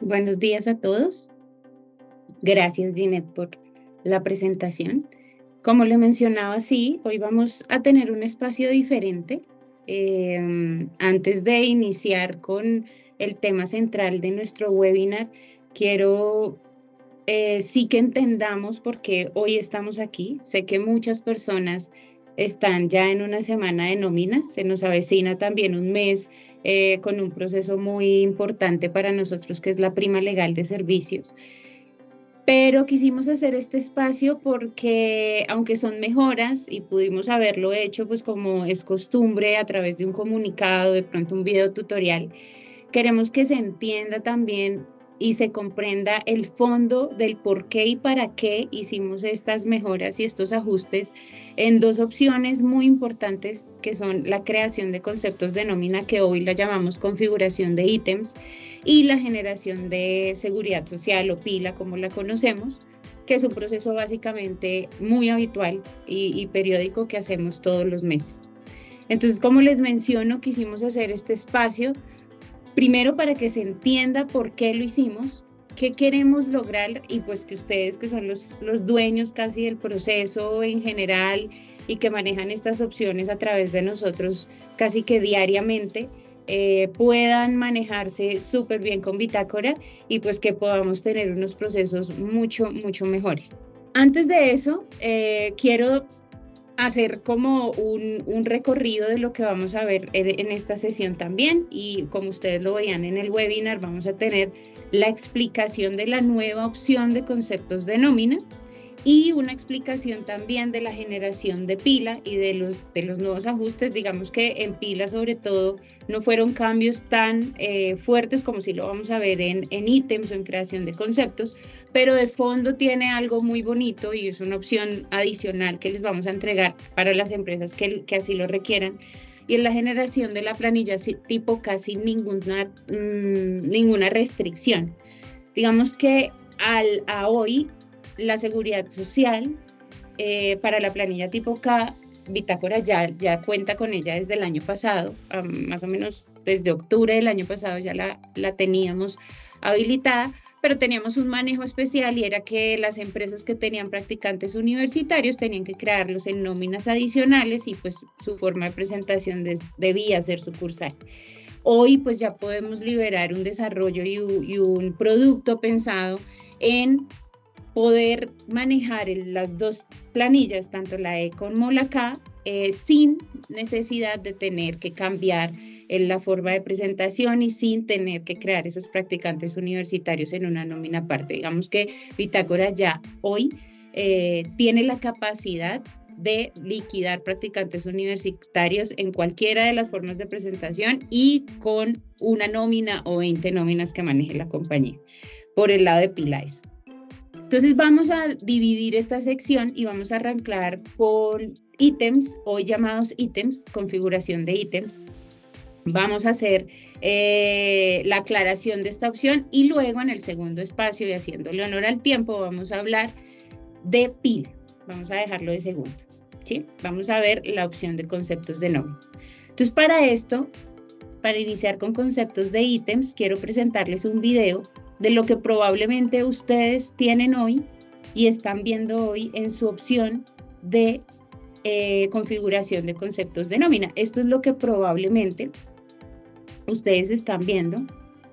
Buenos días a todos. Gracias, Ginette, por la presentación. Como le mencionaba, sí, hoy vamos a tener un espacio diferente. Antes de iniciar con el tema central de nuestro webinar, quiero sí que entendamos por qué hoy estamos aquí. Sé que muchas personas están ya en una semana de nómina, se nos avecina también un mes con un proceso muy importante para nosotros, que es la prima legal de servicios. Pero quisimos hacer este espacio porque, aunque son mejoras y pudimos haberlo hecho, pues como es costumbre, a través de un comunicado, de pronto un video tutorial, queremos que se entienda también y se comprenda el fondo del por qué y para qué hicimos estas mejoras y estos ajustes en dos opciones muy importantes, que son la creación de conceptos de nómina, que hoy la llamamos configuración de ítems, y la generación de seguridad social o pila, como la conocemos, que es un proceso básicamente muy habitual y periódico que hacemos todos los meses. Entonces, como les menciono, quisimos hacer este espacio primero para que se entienda por qué lo hicimos, qué queremos lograr, y pues que ustedes, que son los dueños casi del proceso en general y que manejan estas opciones a través de nosotros casi que diariamente, puedan manejarse súper bien con Bitácora y pues que podamos tener unos procesos mucho mejores. Antes de eso, quiero hacer como un recorrido de lo que vamos a ver en esta sesión también, y como ustedes lo veían en el webinar, vamos a tener la explicación de la nueva opción de conceptos de nómina y una explicación también de la generación de pila y de los nuevos ajustes. Digamos que en pila sobre todo no fueron cambios tan fuertes como si lo vamos a ver en ítems o en creación de conceptos, pero de fondo tiene algo muy bonito y es una opción adicional que les vamos a entregar para las empresas que así lo requieran, y es la generación de la planilla tipo casi ninguna restricción. Digamos que a hoy la seguridad social para la planilla tipo K, Bitácora ya cuenta con ella desde el año pasado, más o menos desde octubre del año pasado ya la teníamos habilitada, pero teníamos un manejo especial, y era que las empresas que tenían practicantes universitarios tenían que crearlos en nóminas adicionales, y pues su forma de presentación debía ser sucursal. Hoy pues ya podemos liberar un desarrollo y un producto pensado en poder manejar las dos planillas, tanto la E como la K, sin necesidad de tener que cambiar la forma de presentación y sin tener que crear esos practicantes universitarios en una nómina aparte. Digamos que Bitácora ya hoy tiene la capacidad de liquidar practicantes universitarios en cualquiera de las formas de presentación y con una nómina o 20 nóminas que maneje la compañía. Por el lado de Pilaes. Entonces vamos a dividir esta sección y vamos a arrancar con ítems, hoy llamados ítems, configuración de ítems. Vamos a hacer la aclaración de esta opción, y luego en el segundo espacio, y haciéndole honor al tiempo, vamos a hablar de pila. Vamos a dejarlo de segundo, ¿sí? Vamos a ver la opción de conceptos de nómina. Entonces, para esto, para iniciar con conceptos de ítems, quiero presentarles un video de lo que probablemente ustedes tienen hoy y están viendo hoy en su opción de configuración de conceptos de nómina. Esto es lo que probablemente ustedes están viendo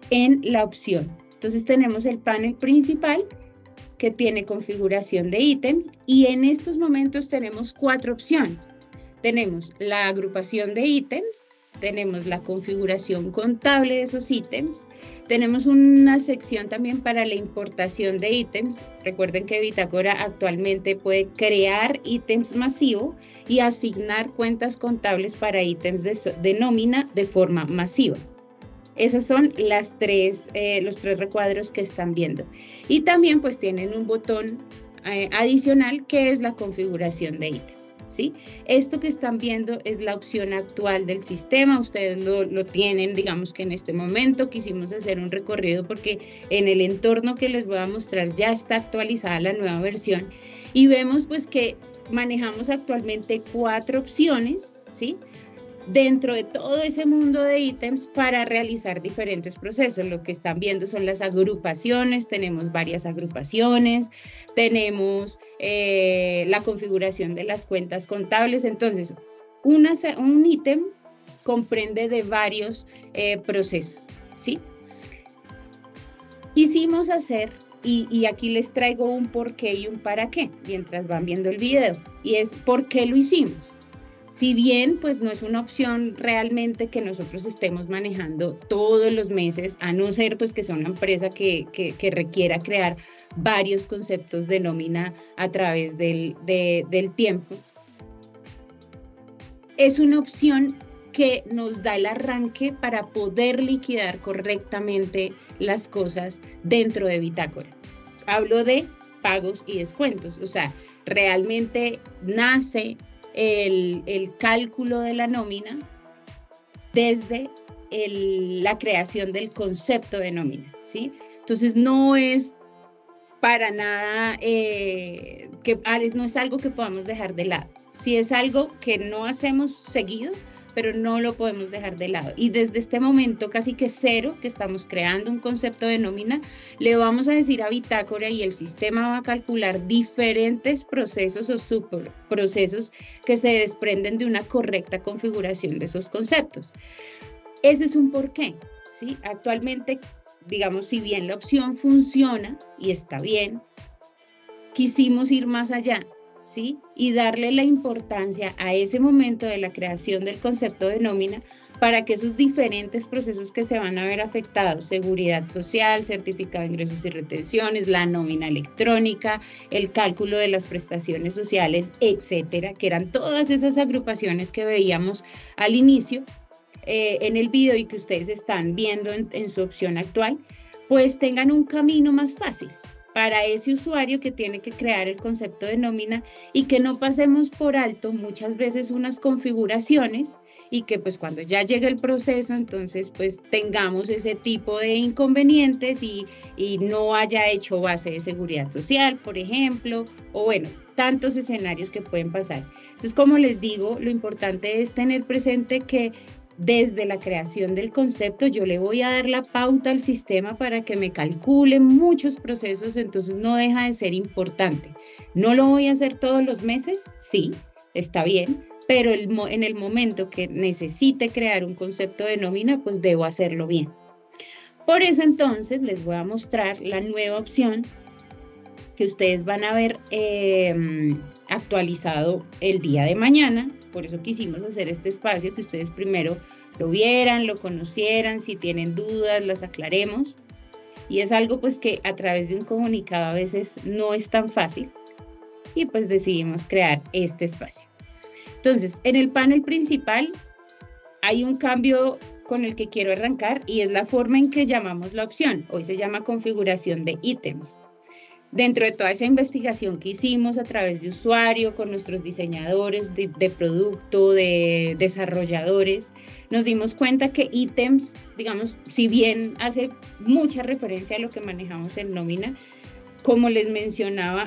en la opción. Entonces tenemos el panel principal que tiene configuración de ítems, y en estos momentos tenemos 4 opciones. Tenemos la agrupación de ítems, tenemos la configuración contable de esos ítems, tenemos una sección también para la importación de ítems. Recuerden que Bitácora actualmente puede crear ítems masivo y asignar cuentas contables para ítems de nómina de forma masiva. Esas son los 3 recuadros que están viendo. Y también pues tienen un botón adicional que es la configuración de ítems. ¿Sí? Esto que están viendo es la opción actual del sistema. Ustedes lo tienen, digamos que en este momento quisimos hacer un recorrido porque en el entorno que les voy a mostrar ya está actualizada la nueva versión, y vemos pues que manejamos actualmente 4 opciones, ¿sí? dentro de todo ese mundo de ítems para realizar diferentes procesos. Lo que están viendo son las agrupaciones, tenemos varias agrupaciones, tenemos la configuración de las cuentas contables. Entonces, un ítem comprende de varios procesos, ¿sí? Quisimos hacer, y aquí les traigo un por qué y un para qué, mientras van viendo el video, y es por qué lo hicimos. Si bien, pues no es una opción realmente que nosotros estemos manejando todos los meses, a no ser pues que sea una empresa que requiera crear varios conceptos de nómina a través del tiempo, es una opción que nos da el arranque para poder liquidar correctamente las cosas dentro de Bitácora. Hablo de pagos y descuentos, o sea, realmente nace el cálculo de la nómina desde la creación del concepto de nómina, ¿sí? Entonces no es para nada, no es algo que podamos dejar de lado. Sí es algo que no hacemos seguido, pero no lo podemos dejar de lado. Y desde este momento casi que cero, que estamos creando un concepto de nómina, le vamos a decir a Bitácora y el sistema va a calcular diferentes procesos o subprocesos que se desprenden de una correcta configuración de esos conceptos. Ese es un porqué, ¿sí? Actualmente, digamos, si bien la opción funciona y está bien, quisimos ir más allá, ¿sí? Y darle la importancia a ese momento de la creación del concepto de nómina para que esos diferentes procesos que se van a ver afectados, seguridad social, certificado de ingresos y retenciones, la nómina electrónica, el cálculo de las prestaciones sociales, etcétera, que eran todas esas agrupaciones que veíamos al inicio en el video y que ustedes están viendo en su opción actual, pues tengan un camino más fácil para ese usuario que tiene que crear el concepto de nómina y que no pasemos por alto muchas veces unas configuraciones y que pues cuando ya llegue el proceso, entonces pues tengamos ese tipo de inconvenientes y no haya hecho base de seguridad social, por ejemplo, o bueno, tantos escenarios que pueden pasar. Entonces, como les digo, lo importante es tener presente que desde la creación del concepto yo le voy a dar la pauta al sistema para que me calcule muchos procesos, entonces no deja de ser importante. ¿No lo voy a hacer todos los meses? Sí, está bien, pero en el momento que necesite crear un concepto de nómina, pues debo hacerlo bien. Por eso entonces les voy a mostrar la nueva opción que ustedes van a ver actualizado el día de mañana. Por eso quisimos hacer este espacio, que ustedes primero lo vieran, lo conocieran, si tienen dudas, las aclaremos. Y es algo pues que a través de un comunicado a veces no es tan fácil. Y pues decidimos crear este espacio. Entonces, en el panel principal hay un cambio con el que quiero arrancar y es la forma en que llamamos la opción. Hoy se llama configuración de ítems. Dentro de toda esa investigación que hicimos a través de usuario, con nuestros diseñadores de producto, de desarrolladores, nos dimos cuenta que ítems, digamos, si bien hace mucha referencia a lo que manejamos en nómina, como les mencionaba,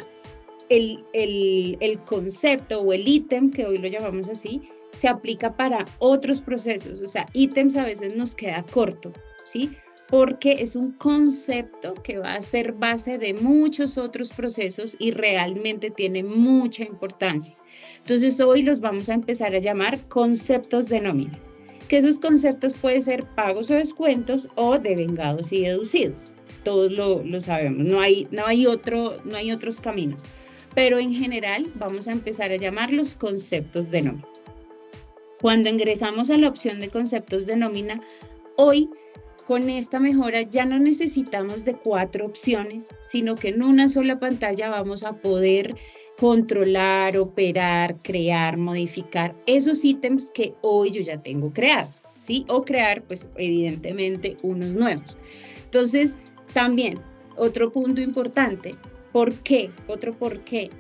el concepto o el ítem, que hoy lo llamamos así, se aplica para otros procesos. O sea, ítems a veces nos queda corto, ¿sí? Porque es un concepto que va a ser base de muchos otros procesos y realmente tiene mucha importancia. Entonces hoy los vamos a empezar a llamar conceptos de nómina, que esos conceptos pueden ser pagos o descuentos o devengados y deducidos. Todos lo sabemos, no hay otros caminos, pero en general vamos a empezar a llamarlos conceptos de nómina. Cuando ingresamos a la opción de conceptos de nómina, hoy con esta mejora ya no necesitamos de 4 opciones, sino que en una sola pantalla vamos a poder controlar, operar, crear, modificar esos ítems que hoy yo ya tengo creados, ¿sí? O crear, pues, evidentemente, unos nuevos. Entonces, también, otro punto importante, ¿por qué? Otro por qué.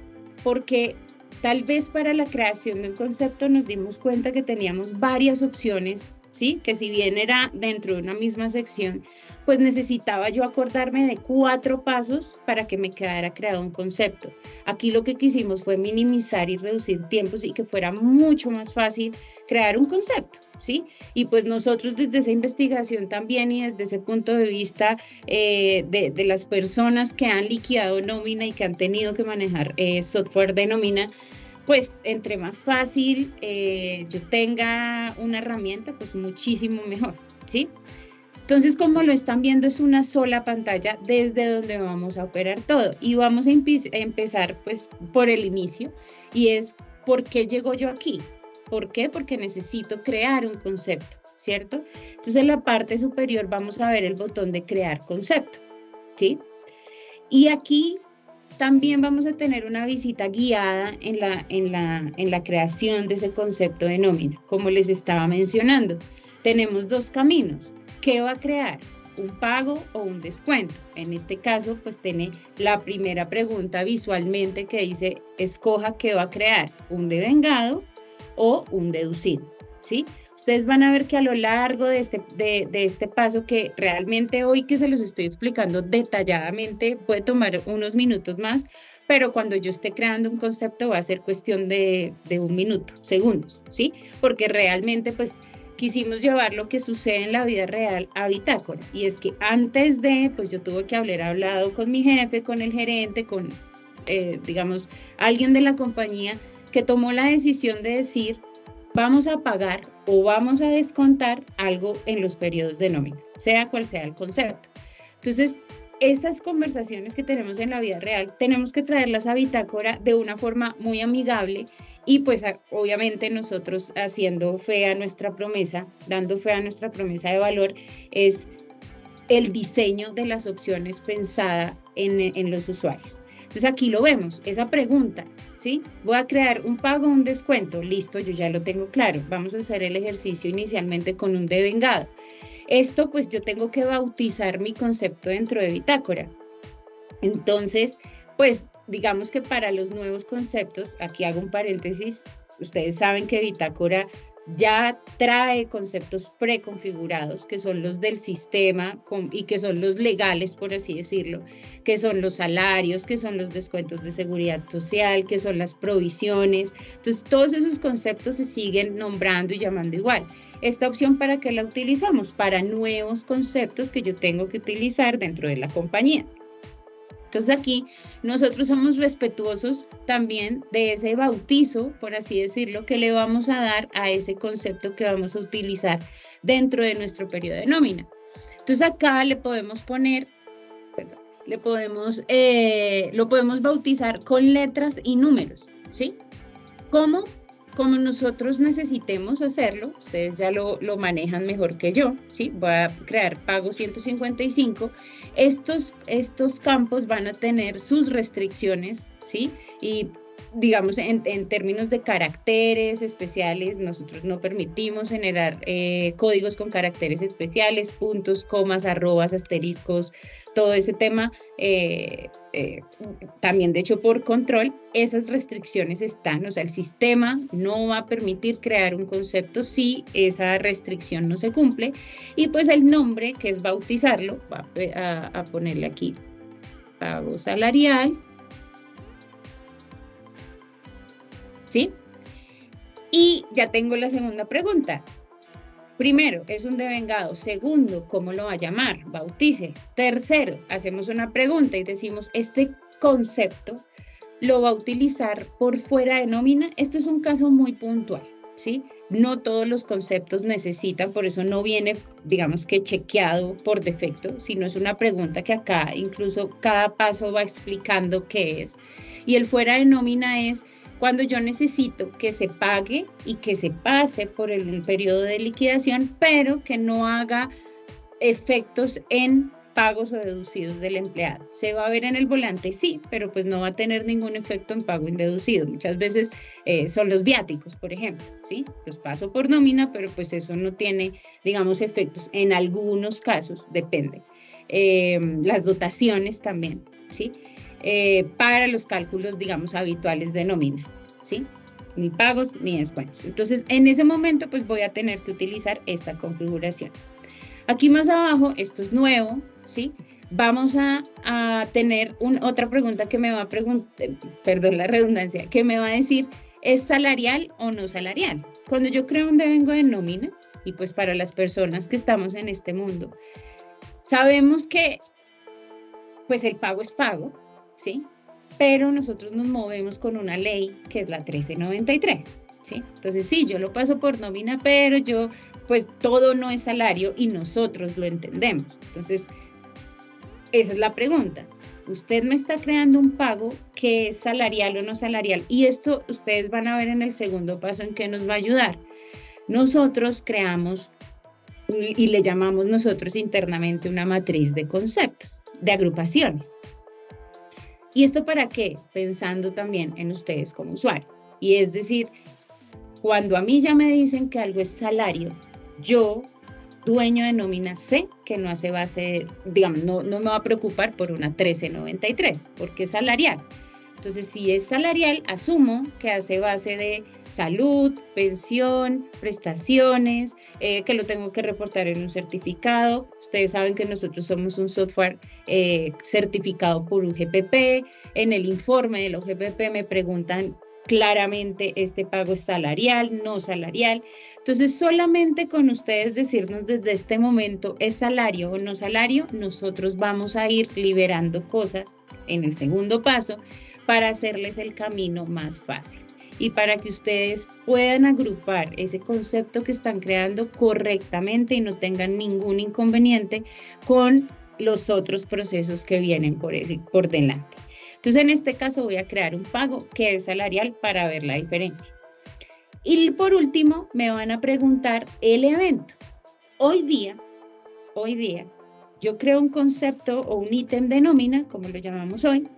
Porque tal vez para la creación de un concepto nos dimos cuenta que teníamos varias opciones, ¿sí? Que si bien era dentro de una misma sección, pues necesitaba yo acordarme de 4 pasos para que me quedara creado un concepto. Aquí lo que quisimos fue minimizar y reducir tiempos y que fuera mucho más fácil crear un concepto, ¿sí? Y pues nosotros desde esa investigación también y desde ese punto de vista de las personas que han liquidado nómina y que han tenido que manejar software de nómina, pues entre más fácil yo tenga una herramienta, pues muchísimo mejor, ¿sí? Entonces, como lo están viendo, es una sola pantalla desde donde vamos a operar todo. Y vamos a empezar pues por el inicio, y es ¿por qué llego yo aquí? ¿Por qué? Porque necesito crear un concepto, ¿cierto? Entonces, en la parte superior vamos a ver el botón de crear concepto, ¿sí? Y aquí también vamos a tener una visita guiada en la creación de ese concepto de nómina. Como les estaba mencionando, tenemos 2 caminos. ¿Qué va a crear? ¿Un pago o un descuento? En este caso, pues tiene la primera pregunta visualmente que dice, escoja qué va a crear, un devengado o un deducido, ¿sí? Ustedes van a ver que a lo largo de este paso, que realmente hoy que se los estoy explicando detalladamente, puede tomar unos minutos más, pero cuando yo esté creando un concepto va a ser cuestión de 1 minuto, segundos, ¿sí? Porque realmente, pues, quisimos llevar lo que sucede en la vida real a bitácora. Y es que antes de, pues yo tuve que haber hablado con mi jefe, con el gerente, con, digamos, alguien de la compañía que tomó la decisión de decir, vamos a pagar o vamos a descontar algo en los periodos de nómina, sea cual sea el concepto. Entonces, estas conversaciones que tenemos en la vida real, tenemos que traerlas a bitácora de una forma muy amigable y pues obviamente nosotros haciendo fe a nuestra promesa, dando fe a nuestra promesa de valor, es el diseño de las opciones pensada en los usuarios. Entonces aquí lo vemos, esa pregunta, ¿sí? Voy a crear un pago o un descuento, listo, yo ya lo tengo claro. Vamos a hacer el ejercicio inicialmente con un devengado. Esto pues yo tengo que bautizar mi concepto dentro de bitácora. Entonces, pues digamos que para los nuevos conceptos, aquí hago un paréntesis, ustedes saben que bitácora ya trae conceptos preconfigurados, que son los del sistema y que son los legales, por así decirlo, que son los salarios, que son los descuentos de seguridad social, que son las provisiones. Entonces, todos esos conceptos se siguen nombrando y llamando igual. Esta opción, ¿para qué la utilizamos? Para nuevos conceptos que yo tengo que utilizar dentro de la compañía. Entonces aquí nosotros somos respetuosos también de ese bautizo, por así decirlo, que le vamos a dar a ese concepto que vamos a utilizar dentro de nuestro periodo de nómina. Entonces acá le podemos poner, lo podemos bautizar con letras y números, ¿sí? ¿Cómo? Como nosotros necesitemos hacerlo, ustedes ya lo manejan mejor que yo, ¿sí? Voy a crear pago 155. Estos campos van a tener sus restricciones, ¿sí? Y digamos, en términos de caracteres especiales, nosotros no permitimos generar códigos con caracteres especiales, puntos, comas, arrobas, asteriscos, todo ese tema, también de hecho por control, esas restricciones están, o sea, el sistema no va a permitir crear un concepto si esa restricción no se cumple, y pues el nombre, que es bautizarlo, va a ponerle aquí, pago salarial, ¿sí? Y ya tengo la segunda pregunta. Primero, es un devengado. Segundo, ¿cómo lo va a llamar? Bautice. Tercero, hacemos una pregunta y decimos, este concepto lo va a utilizar por fuera de nómina. Esto es un caso muy puntual, ¿sí? No todos los conceptos necesitan, por eso no viene, digamos que chequeado por defecto, sino es una pregunta que acá incluso cada paso va explicando qué es. Y el fuera de nómina es cuando yo necesito que se pague y que se pase por un periodo de liquidación, pero que no haga efectos en pagos o deducidos del empleado. ¿Se va a ver en el volante? Sí, pero pues no va a tener ningún efecto en pago indeducido. Muchas veces son los viáticos, por ejemplo, ¿sí? Los paso por nómina, pero pues eso no tiene, digamos, efectos. En algunos casos, depende. Las dotaciones también, ¿sí? Para los cálculos, digamos, habituales de nómina, ¿sí? Ni pagos ni descuentos. Entonces, en ese momento, pues voy a tener que utilizar esta configuración. Aquí más abajo, esto es nuevo, ¿sí? Vamos a tener otra pregunta que me va a preguntar, perdón la redundancia, que me va a decir, ¿es salarial o no salarial? Cuando yo creo un devengo de nómina, y pues para las personas que estamos en este mundo, sabemos que pues el pago es pago, ¿sí? Pero nosotros nos movemos con una ley que es la 1393, ¿sí? Entonces sí, yo lo paso por nómina, pero yo, pues todo no es salario y nosotros lo entendemos. Entonces, esa es la pregunta. Usted me está creando un pago que es salarial o no salarial, y esto ustedes van a ver en el segundo paso en qué nos va a ayudar. Nosotros creamos y le llamamos nosotros internamente una matriz de conceptos, de agrupaciones. ¿Y esto para qué? Pensando también en ustedes como usuario. Y es decir, cuando a mí ya me dicen que algo es salario, yo, dueño de nómina, sé que no hace base, digamos, no me va a preocupar por una 1393, porque es salarial. Entonces, si es salarial, asumo que hace base de salud, pensión, prestaciones, que lo tengo que reportar en un certificado. Ustedes saben que nosotros somos un software certificado por UGPP. En el informe de la UGPP me preguntan claramente, este pago es salarial, no salarial. Entonces, solamente con ustedes decirnos desde este momento, ¿es salario o no salario? Nosotros vamos a ir liberando cosas en el segundo paso para hacerles el camino más fácil y para que ustedes puedan agrupar ese concepto que están creando correctamente y no tengan ningún inconveniente con los otros procesos que vienen por delante. Entonces, en este caso voy a crear un pago que es salarial para ver la diferencia. Y por último, me van a preguntar el evento. Hoy día, yo creo un concepto o un ítem de nómina, como lo llamamos hoy,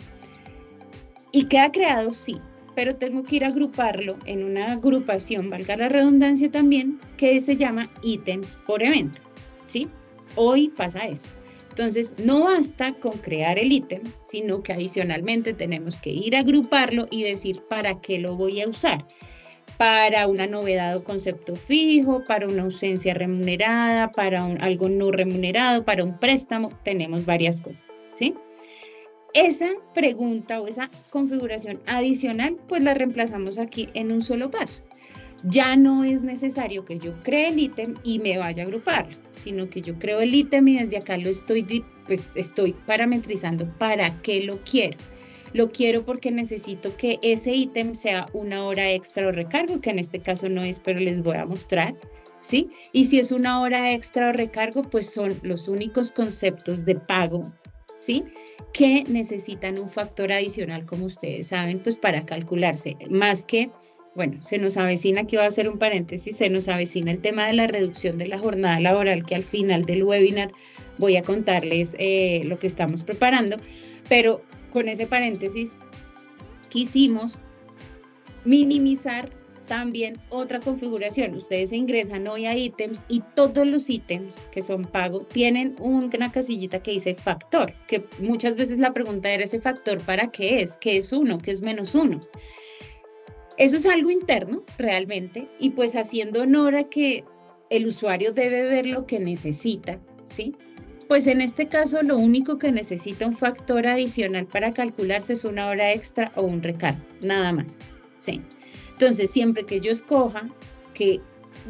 y queda creado, sí, pero tengo que ir a agruparlo en una agrupación, valga la redundancia también, que se llama ítems por evento, ¿sí? Hoy pasa eso. Entonces, no basta con crear el ítem, sino que adicionalmente tenemos que ir a agruparlo y decir para qué lo voy a usar. Para una novedad o concepto fijo, para una ausencia remunerada, para algo no remunerado, para un préstamo, tenemos varias cosas, ¿sí? Esa pregunta o esa configuración adicional, pues la reemplazamos aquí en un solo paso. Ya no es necesario que yo cree el ítem y me vaya a agruparlo, sino que yo creo el ítem y desde acá lo estoy parametrizando para qué lo quiero. Lo quiero porque necesito que ese ítem sea una hora extra o recargo, que en este caso no es, pero les voy a mostrar, ¿sí? Y si es una hora extra o recargo, pues son los únicos conceptos de pago, ¿sí? Que necesitan un factor adicional, como ustedes saben, pues para calcularse, más que, bueno, se nos avecina, aquí va a hacer un paréntesis, se nos avecina el tema de la reducción de la jornada laboral, que al final del webinar voy a contarles lo que estamos preparando, pero con ese paréntesis quisimos minimizar también otra configuración. Ustedes ingresan hoy a ítems y todos los ítems que son pago tienen una casillita que dice factor, que muchas veces la pregunta era, ¿ese factor para qué es? ¿Qué es 1? ¿Qué es -1? Eso es algo interno realmente y pues haciendo honor a que el usuario debe ver lo que necesita, ¿sí? Pues en este caso lo único que necesita un factor adicional para calcularse es una hora extra o un recargo, nada más, ¿sí? Entonces, siempre que yo escoja que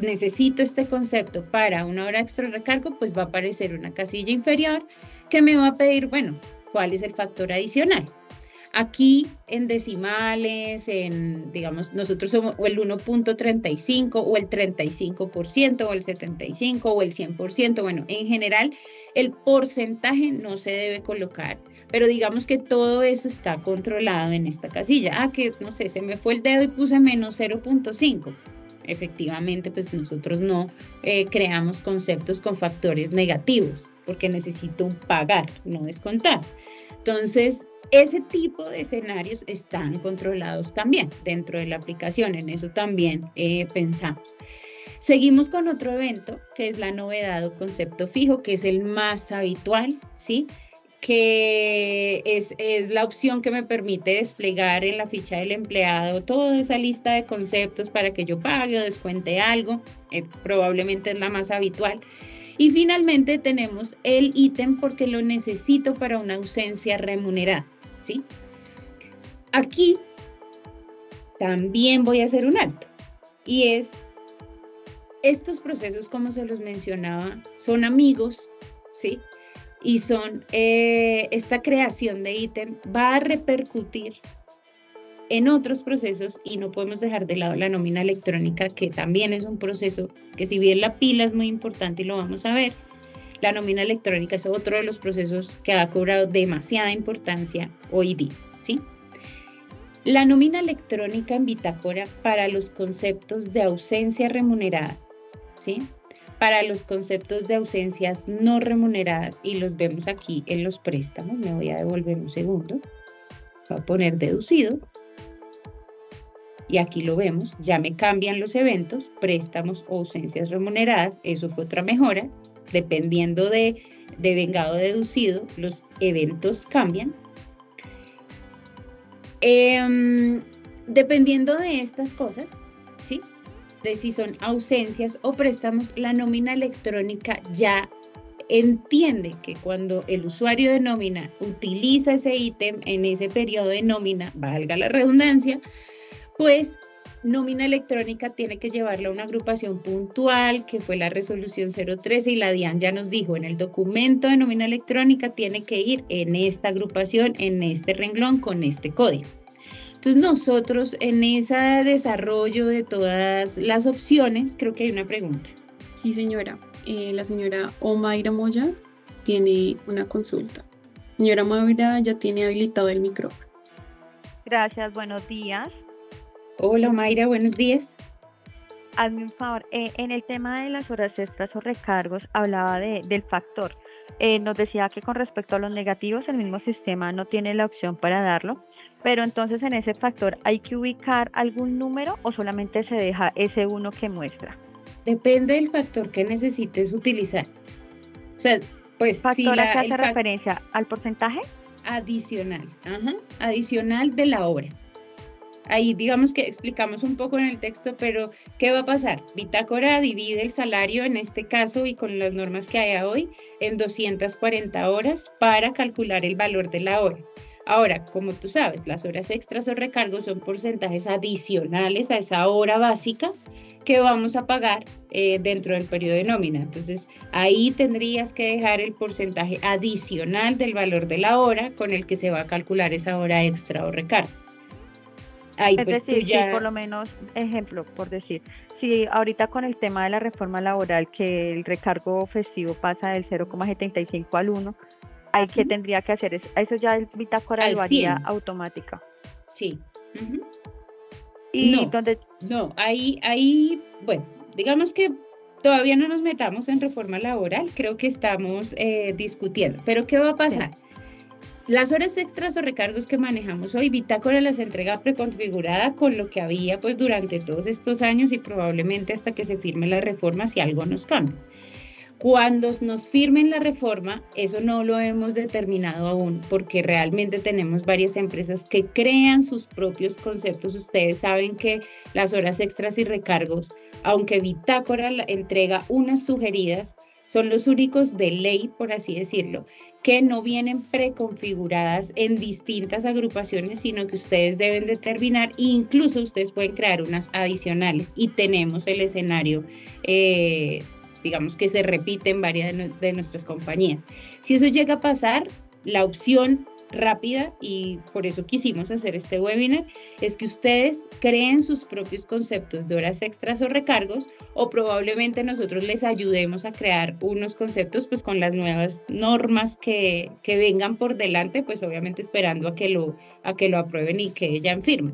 necesito este concepto para una hora extra o recargo, pues va a aparecer una casilla inferior que me va a pedir, bueno, ¿cuál es el factor adicional? Aquí en decimales, digamos, nosotros somos o el 1.35 o el 35% o el 75% o el 100%. Bueno, en general el porcentaje no se debe colocar, pero digamos que todo eso está controlado en esta casilla. Ah, que no sé, se me fue el dedo y puse -0.5. Efectivamente, pues nosotros no creamos conceptos con factores negativos, porque necesito pagar, no descontar. Entonces, ese tipo de escenarios están controlados también dentro de la aplicación, en eso también pensamos. Seguimos con otro evento que es la novedad o concepto fijo, que es el más habitual, ¿sí? que es la opción que me permite desplegar en la ficha del empleado toda esa lista de conceptos para que yo pague o descuente algo, probablemente es la más habitual. Y finalmente tenemos el ítem porque lo necesito para una ausencia remunerada, ¿sí? Aquí también voy a hacer un alto, y es, estos procesos, como se los mencionaba, son amigos, ¿sí? Y son, esta creación de ítem va a repercutir en otros procesos, y no podemos dejar de lado la nómina electrónica, que también es un proceso que, si bien la pila es muy importante y lo vamos a ver, la nómina electrónica es otro de los procesos que ha cobrado demasiada importancia hoy día, ¿sí? La nómina electrónica en bitácora para los conceptos de ausencia remunerada, ¿sí? Para los conceptos de ausencias no remuneradas, y los vemos aquí en los préstamos. Me voy a devolver un segundo. Voy a poner deducido. Y aquí lo vemos, ya me cambian los eventos, préstamos o ausencias remuneradas. Eso fue otra mejora. Dependiendo de vengado deducido, los eventos cambian. Dependiendo de estas cosas, ¿sí? De si son ausencias o préstamos, la nómina electrónica ya entiende que cuando el usuario de nómina utiliza ese ítem en ese periodo de nómina, valga la redundancia, pues nómina electrónica tiene que llevarla a una agrupación puntual, que fue la resolución 013, y la DIAN ya nos dijo, en el documento de nómina electrónica tiene que ir en esta agrupación, en este renglón, con este código. Entonces nosotros, en ese desarrollo de todas las opciones, creo que hay una pregunta. Sí, señora. La señora Omaira Moya tiene una consulta. Señora Omaira, ya tiene habilitado el micrófono. Gracias, buenos días. Hola Mayra, buenos días. Hazme un favor, en el tema de las horas extras o recargos, hablaba del factor. Nos decía que con respecto a los negativos, el mismo sistema no tiene la opción para darlo, pero entonces en ese factor, ¿hay que ubicar algún número o solamente se deja ese uno que muestra? Depende del factor que necesites utilizar. O sea, pues ¿Factor si a qué hace referencia? ¿Al porcentaje? Adicional, adicional de la hora. Ahí digamos que explicamos un poco en el texto, pero ¿qué va a pasar? Bitácora divide el salario, en este caso y con las normas que hay hoy, en 240 horas para calcular el valor de la hora. Ahora, como tú sabes, las horas extras o recargos son porcentajes adicionales a esa hora básica que vamos a pagar dentro del periodo de nómina. Entonces, ahí tendrías que dejar el porcentaje adicional del valor de la hora con el que se va a calcular esa hora extra o recargo. Ahí, Es pues, decir, tú ya... sí, por lo menos, ejemplo, por decir, si ahorita con el tema de la reforma laboral, que el recargo festivo pasa del 0,75 al 1, ¿hay que tendría que hacer? Eso ya el bitácora lo haría automática. Sí. Y no, donde... no, ahí, bueno, digamos que todavía no nos metamos en reforma laboral, creo que estamos discutiendo, pero ¿qué va a pasar? Sí. Las horas extras o recargos que manejamos hoy, bitácora las entrega preconfigurada con lo que había pues durante todos estos años y probablemente hasta que se firme la reforma si algo nos cambia. Cuando nos firmen la reforma, eso no lo hemos determinado aún, porque realmente tenemos varias empresas que crean sus propios conceptos. Ustedes saben que las horas extras y recargos, aunque bitácora entrega unas sugeridas, son los únicos de ley, por así decirlo, que no vienen preconfiguradas en distintas agrupaciones, sino que ustedes deben determinar, e incluso ustedes pueden crear unas adicionales, y tenemos el escenario digamos que se repite en varias de nuestras compañías. Si eso llega a pasar, la opción rápida, y por eso quisimos hacer este webinar, es que ustedes creen sus propios conceptos de horas extras o recargos, o probablemente nosotros les ayudemos a crear unos conceptos pues con las nuevas normas que vengan por delante, pues obviamente esperando a que lo aprueben y que ya firmen.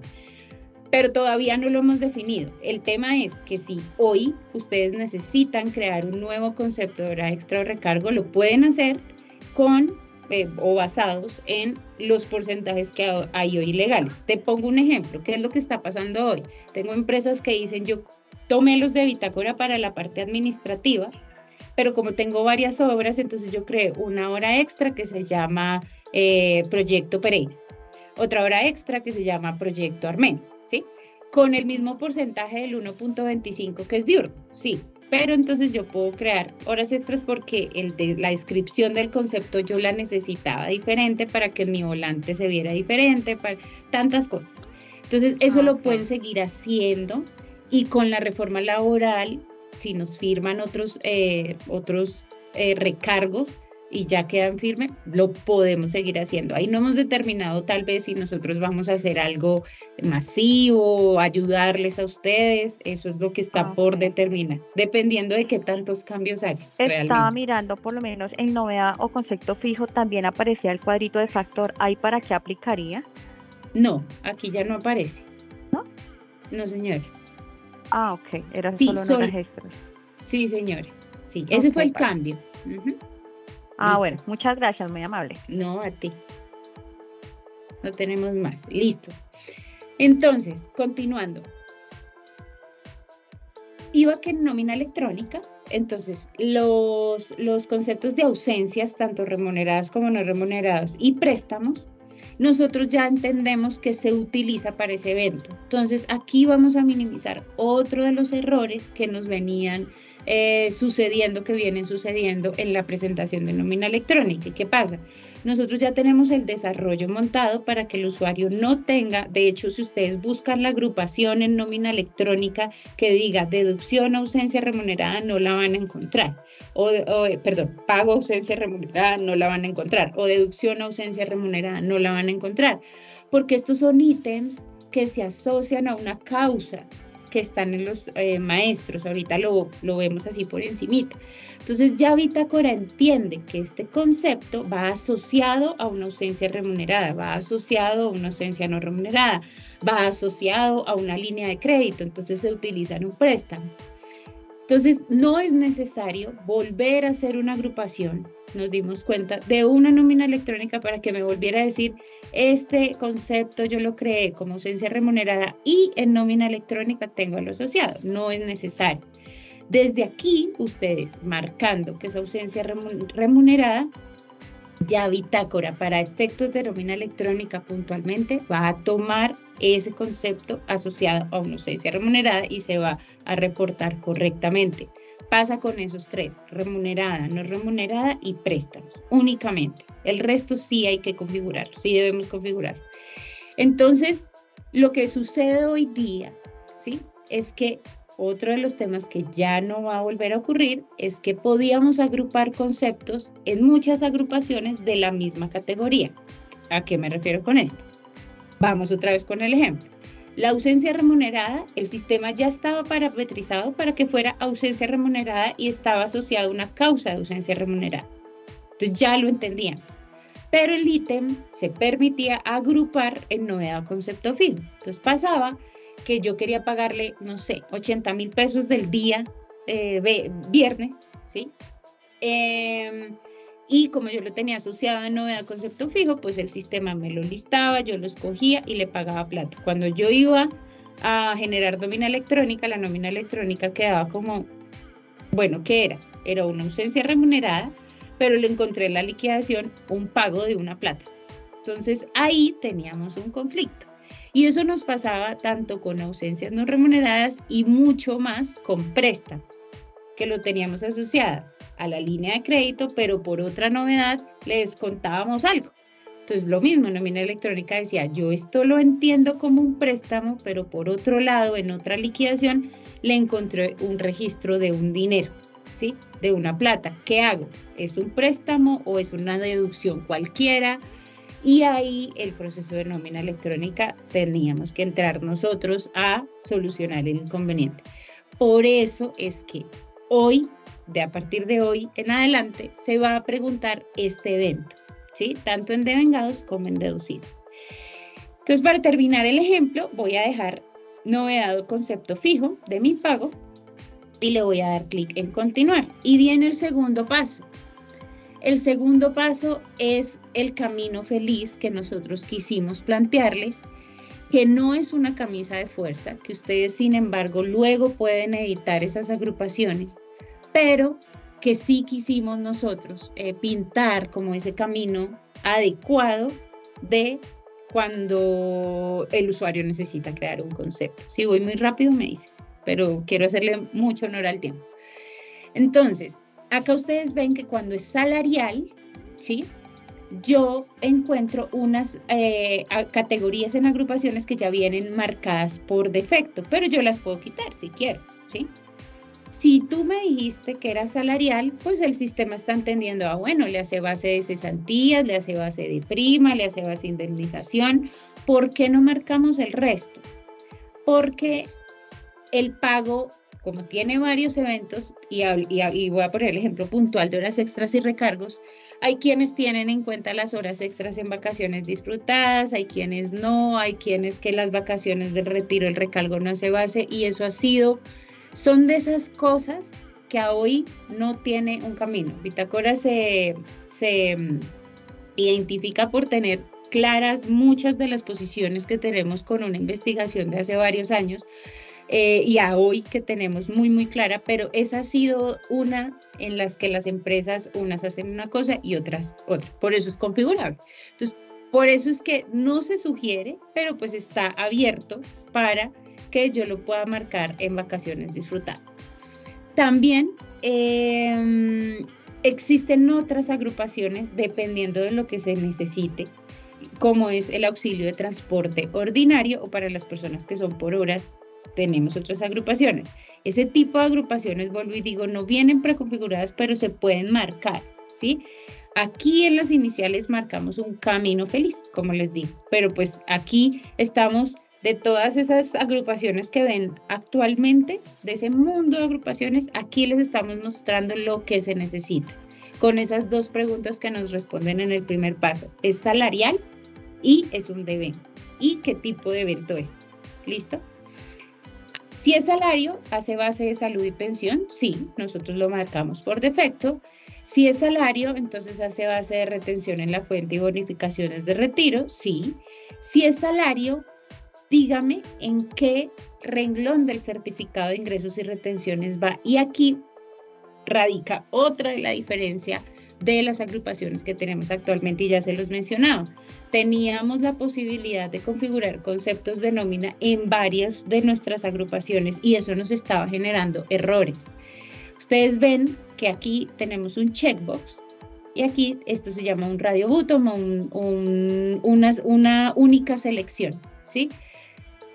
Pero todavía no lo hemos definido. El tema es que si hoy ustedes necesitan crear un nuevo concepto de hora extra o recargo, lo pueden hacer con o basados en los porcentajes que hay hoy legales. Te pongo un ejemplo. ¿Qué es lo que está pasando hoy? Tengo empresas que dicen, yo tomé los de bitácora para la parte administrativa, pero como tengo varias obras, entonces yo creé una hora extra que se llama Proyecto Pereira, otra hora extra que se llama Proyecto Armenio, ¿sí? Con el mismo porcentaje del 1.25 que es diurno, sí, pero entonces yo puedo crear horas extras porque la descripción del concepto yo la necesitaba diferente para que en mi volante se viera diferente, para tantas cosas. Entonces eso lo pueden seguir haciendo y con la reforma laboral, si nos firman otros recargos y ya quedan firmes, lo podemos seguir haciendo. Ahí no hemos determinado tal vez si nosotros vamos a hacer algo masivo, ayudarles a ustedes, eso es lo que está por determinar, dependiendo de qué tantos cambios haya. Estaba mirando por lo menos en novedad o concepto fijo, también aparecía el cuadrito de factor, ¿ahí para qué aplicaría? No, aquí ya no aparece. ¿No? No, señora. Ah, ok, eran solo horas extras. Sí, señora, sí, ese fue el cambio. Ah, bueno, muchas gracias, muy amable. No, a ti. No tenemos más. Listo. Entonces, continuando. Iba que en nómina electrónica, entonces, los conceptos de ausencias, tanto remuneradas como no remuneradas, y préstamos, nosotros ya entendemos que se utiliza para ese evento. Entonces, aquí vamos a minimizar otro de los errores que nos venían sucediendo, que vienen sucediendo en la presentación de nómina electrónica. ¿Y qué pasa? Nosotros ya tenemos el desarrollo montado para que el usuario no tenga, de hecho, si ustedes buscan la agrupación en nómina electrónica que diga deducción ausencia remunerada, no la van a encontrar. Perdón, pago ausencia remunerada, no la van a encontrar. O deducción ausencia remunerada, no la van a encontrar. Porque estos son ítems que se asocian a una causa que están en los maestros, ahorita lo vemos así por encimita. Entonces ya Bitácora entiende que este concepto va asociado a una ausencia remunerada, va asociado a una ausencia no remunerada, va asociado a una línea de crédito, entonces se utiliza en un préstamo. Entonces no es necesario volver a hacer una agrupación, nos dimos cuenta, de una nómina electrónica para que me volviera a decir, este concepto yo lo creé como ausencia remunerada y en nómina electrónica tengo lo asociado, no es necesario. Desde aquí, ustedes marcando que es ausencia remunerada, ya Bitácora para efectos de nómina electrónica puntualmente va a tomar ese concepto asociado a una ausencia remunerada y se va a reportar correctamente. Pasa con esos tres, remunerada, no remunerada y préstamos, únicamente. El resto sí hay que configurarlo, sí debemos configurarlo. Entonces, lo que sucede hoy día, ¿sí? Es que otro de los temas que ya no va a volver a ocurrir es que podíamos agrupar conceptos en muchas agrupaciones de la misma categoría. ¿A qué me refiero con esto? Vamos otra vez con el ejemplo. La ausencia remunerada, el sistema ya estaba parametrizado para que fuera ausencia remunerada y estaba asociado a una causa de ausencia remunerada. Entonces ya lo entendíamos. Pero el ítem se permitía agrupar en novedad o concepto fijo. Entonces pasaba que yo quería pagarle, no sé, 80,000 pesos del día viernes, ¿sí? Y como yo lo tenía asociado en novedad concepto fijo, pues el sistema me lo listaba, yo lo escogía y le pagaba plata. Cuando yo iba a generar nómina electrónica, la nómina electrónica quedaba como, bueno, ¿qué era? Era una ausencia remunerada, pero le encontré en la liquidación un pago de una plata. Entonces ahí teníamos un conflicto. Y eso nos pasaba tanto con ausencias no remuneradas y mucho más con préstamos, que lo teníamos asociado a la línea de crédito, pero por otra novedad le descontábamos algo. Entonces lo mismo, nómina electrónica decía, yo esto lo entiendo como un préstamo, pero por otro lado, en otra liquidación, le encontré un registro de un dinero, ¿sí? De una plata. ¿Qué hago? ¿Es un préstamo o es una deducción cualquiera? Y ahí el proceso de nómina electrónica teníamos que entrar nosotros a solucionar el inconveniente. Por eso es que hoy, a partir de hoy en adelante, se va a preguntar este evento, ¿sí? Tanto en devengados como en deducidos. Entonces, para terminar el ejemplo, voy a dejar novedad o concepto fijo de mi pago y le voy a dar clic en continuar. Y viene el segundo paso. El segundo paso es el camino feliz que nosotros quisimos plantearles, que no es una camisa de fuerza, que ustedes sin embargo luego pueden editar esas agrupaciones, pero que sí quisimos nosotros pintar como ese camino adecuado de cuando el usuario necesita crear un concepto. Si voy muy rápido me dice, pero quiero hacerle mucho honor al tiempo. Entonces, acá ustedes ven que cuando es salarial, ¿sí? Yo encuentro unas categorías en agrupaciones que ya vienen marcadas por defecto, pero yo las puedo quitar si quiero, ¿sí? Si tú me dijiste que era salarial, pues el sistema está entendiendo, bueno, le hace base de cesantías, le hace base de prima, le hace base de indemnización. ¿Por qué no marcamos el resto? Porque el pago, como tiene varios eventos, y voy a poner el ejemplo puntual de horas extras y recargos, hay quienes tienen en cuenta las horas extras en vacaciones disfrutadas, hay quienes no, hay quienes que las vacaciones del retiro, el recargo no hace base, y eso son de esas cosas que a hoy no tiene un camino. Bitácora se identifica por tener claras muchas de las posiciones que tenemos con una investigación de hace varios años, y a hoy que tenemos muy clara, pero esa ha sido una en las que las empresas, unas hacen una cosa y otras otra. Por eso es configurable. Entonces, por eso es que no se sugiere, pero pues está abierto para que yo lo pueda marcar en vacaciones disfrutadas. También existen otras agrupaciones dependiendo de lo que se necesite, como es el auxilio de transporte ordinario o para las personas que son por horas. Tenemos otras agrupaciones. Ese tipo de agrupaciones, vuelvo y digo, no vienen preconfiguradas, pero se pueden marcar, ¿sí? Aquí en las iniciales marcamos un camino feliz, como les digo, pero pues aquí estamos de todas esas agrupaciones que ven actualmente, de ese mundo de agrupaciones, aquí les estamos mostrando lo que se necesita, con esas dos preguntas que nos responden en el primer paso. ¿Es salarial y es un evento? ¿Y qué tipo de evento es? ¿Listo? Si es salario, hace base de salud y pensión, sí, nosotros lo marcamos por defecto. Si es salario, entonces hace base de retención en la fuente y bonificaciones de retiro, sí. Si es salario, dígame en qué renglón del certificado de ingresos y retenciones va. Y aquí radica otra de la diferencia de las agrupaciones que tenemos actualmente, y ya se los mencionaba. Teníamos la posibilidad de configurar conceptos de nómina en varias de nuestras agrupaciones y eso nos estaba generando errores. Ustedes ven que aquí tenemos un checkbox y aquí esto se llama un radio button o una única selección, ¿sí?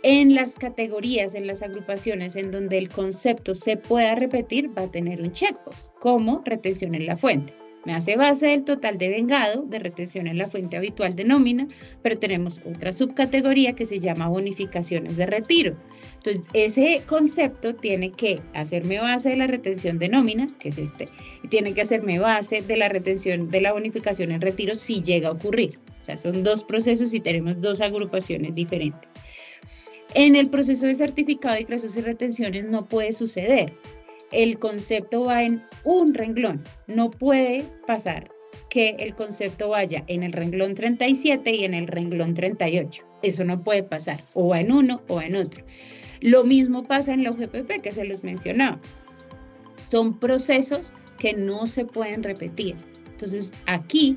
En las categorías, en las agrupaciones en donde el concepto se pueda repetir, va a tener un checkbox, como retención en la fuente. Me hace base del total devengado de retención en la fuente habitual de nómina, pero tenemos otra subcategoría que se llama bonificaciones de retiro. Entonces, ese concepto tiene que hacerme base de la retención de nómina, que es este, y tiene que hacerme base de la retención de la bonificación en retiro si llega a ocurrir. O sea, son dos procesos y tenemos dos agrupaciones diferentes. En el proceso de certificado de ingresos y retenciones no puede suceder. El concepto va en un renglón. No puede pasar que el concepto vaya en el renglón 37 y en el renglón 38. Eso no puede pasar. O va en uno o en otro. Lo mismo pasa en la UGPP que se los mencionaba. Son procesos que no se pueden repetir. Entonces, aquí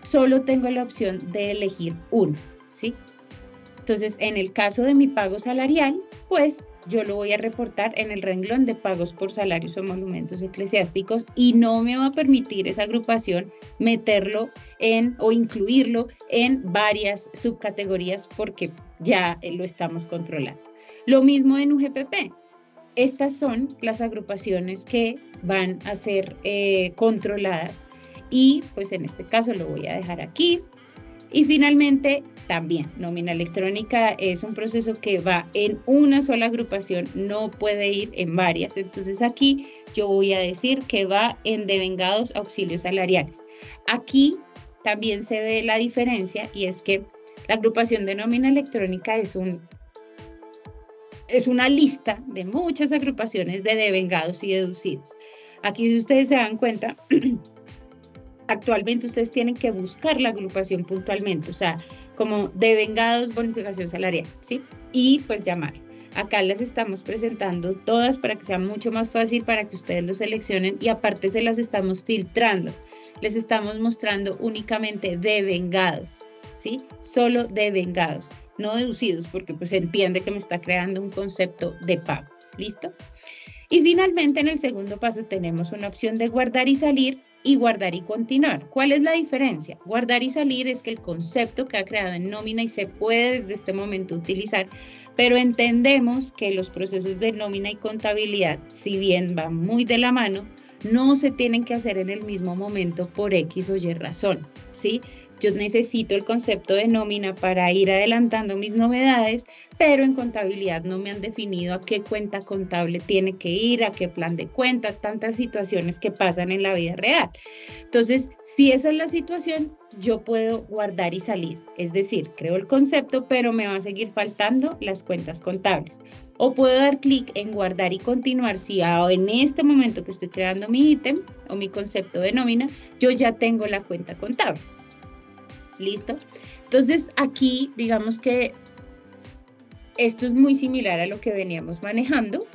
solo tengo la opción de elegir uno, ¿sí? Entonces, en el caso de mi pago salarial, pues yo lo voy a reportar en el renglón de pagos por salarios o monumentos eclesiásticos y no me va a permitir esa agrupación meterlo o incluirlo en varias subcategorías porque ya lo estamos controlando. Lo mismo en UGPP. Estas son las agrupaciones que van a ser controladas y pues en este caso lo voy a dejar aquí. Y finalmente, también, nómina electrónica es un proceso que va en una sola agrupación, no puede ir en varias. Entonces aquí yo voy a decir que va en devengados auxilios salariales. Aquí también se ve la diferencia y es que la agrupación de nómina electrónica es una lista de muchas agrupaciones de devengados y deducidos. Aquí, si ustedes se dan cuenta, actualmente ustedes tienen que buscar la agrupación puntualmente, o sea, como devengados, bonificación salarial, ¿sí? Y pues llamar. Acá las estamos presentando todas para que sea mucho más fácil para que ustedes lo seleccionen y aparte se las estamos filtrando. Les estamos mostrando únicamente devengados, ¿sí? Solo devengados, no deducidos, porque pues se entiende que me está creando un concepto de pago. ¿Listo? Y finalmente en el segundo paso tenemos una opción de guardar y salir y guardar y continuar. ¿Cuál es la diferencia? Guardar y salir es que el concepto que ha creado en nómina y se puede desde este momento utilizar, pero entendemos que los procesos de nómina y contabilidad, si bien van muy de la mano, no se tienen que hacer en el mismo momento por X o Y razón, ¿sí? Yo necesito el concepto de nómina para ir adelantando mis novedades, pero en contabilidad no me han definido a qué cuenta contable tiene que ir, a qué plan de cuenta, tantas situaciones que pasan en la vida real. Entonces, si esa es la situación, yo puedo guardar y salir, es decir, creo el concepto, pero me va a seguir faltando las cuentas contables. O puedo dar clic en guardar y continuar si en este momento que estoy creando mi ítem o mi concepto de nómina, yo ya tengo la cuenta contable. ¿Listo? Entonces, aquí, digamos que esto es muy similar a lo que veníamos manejando.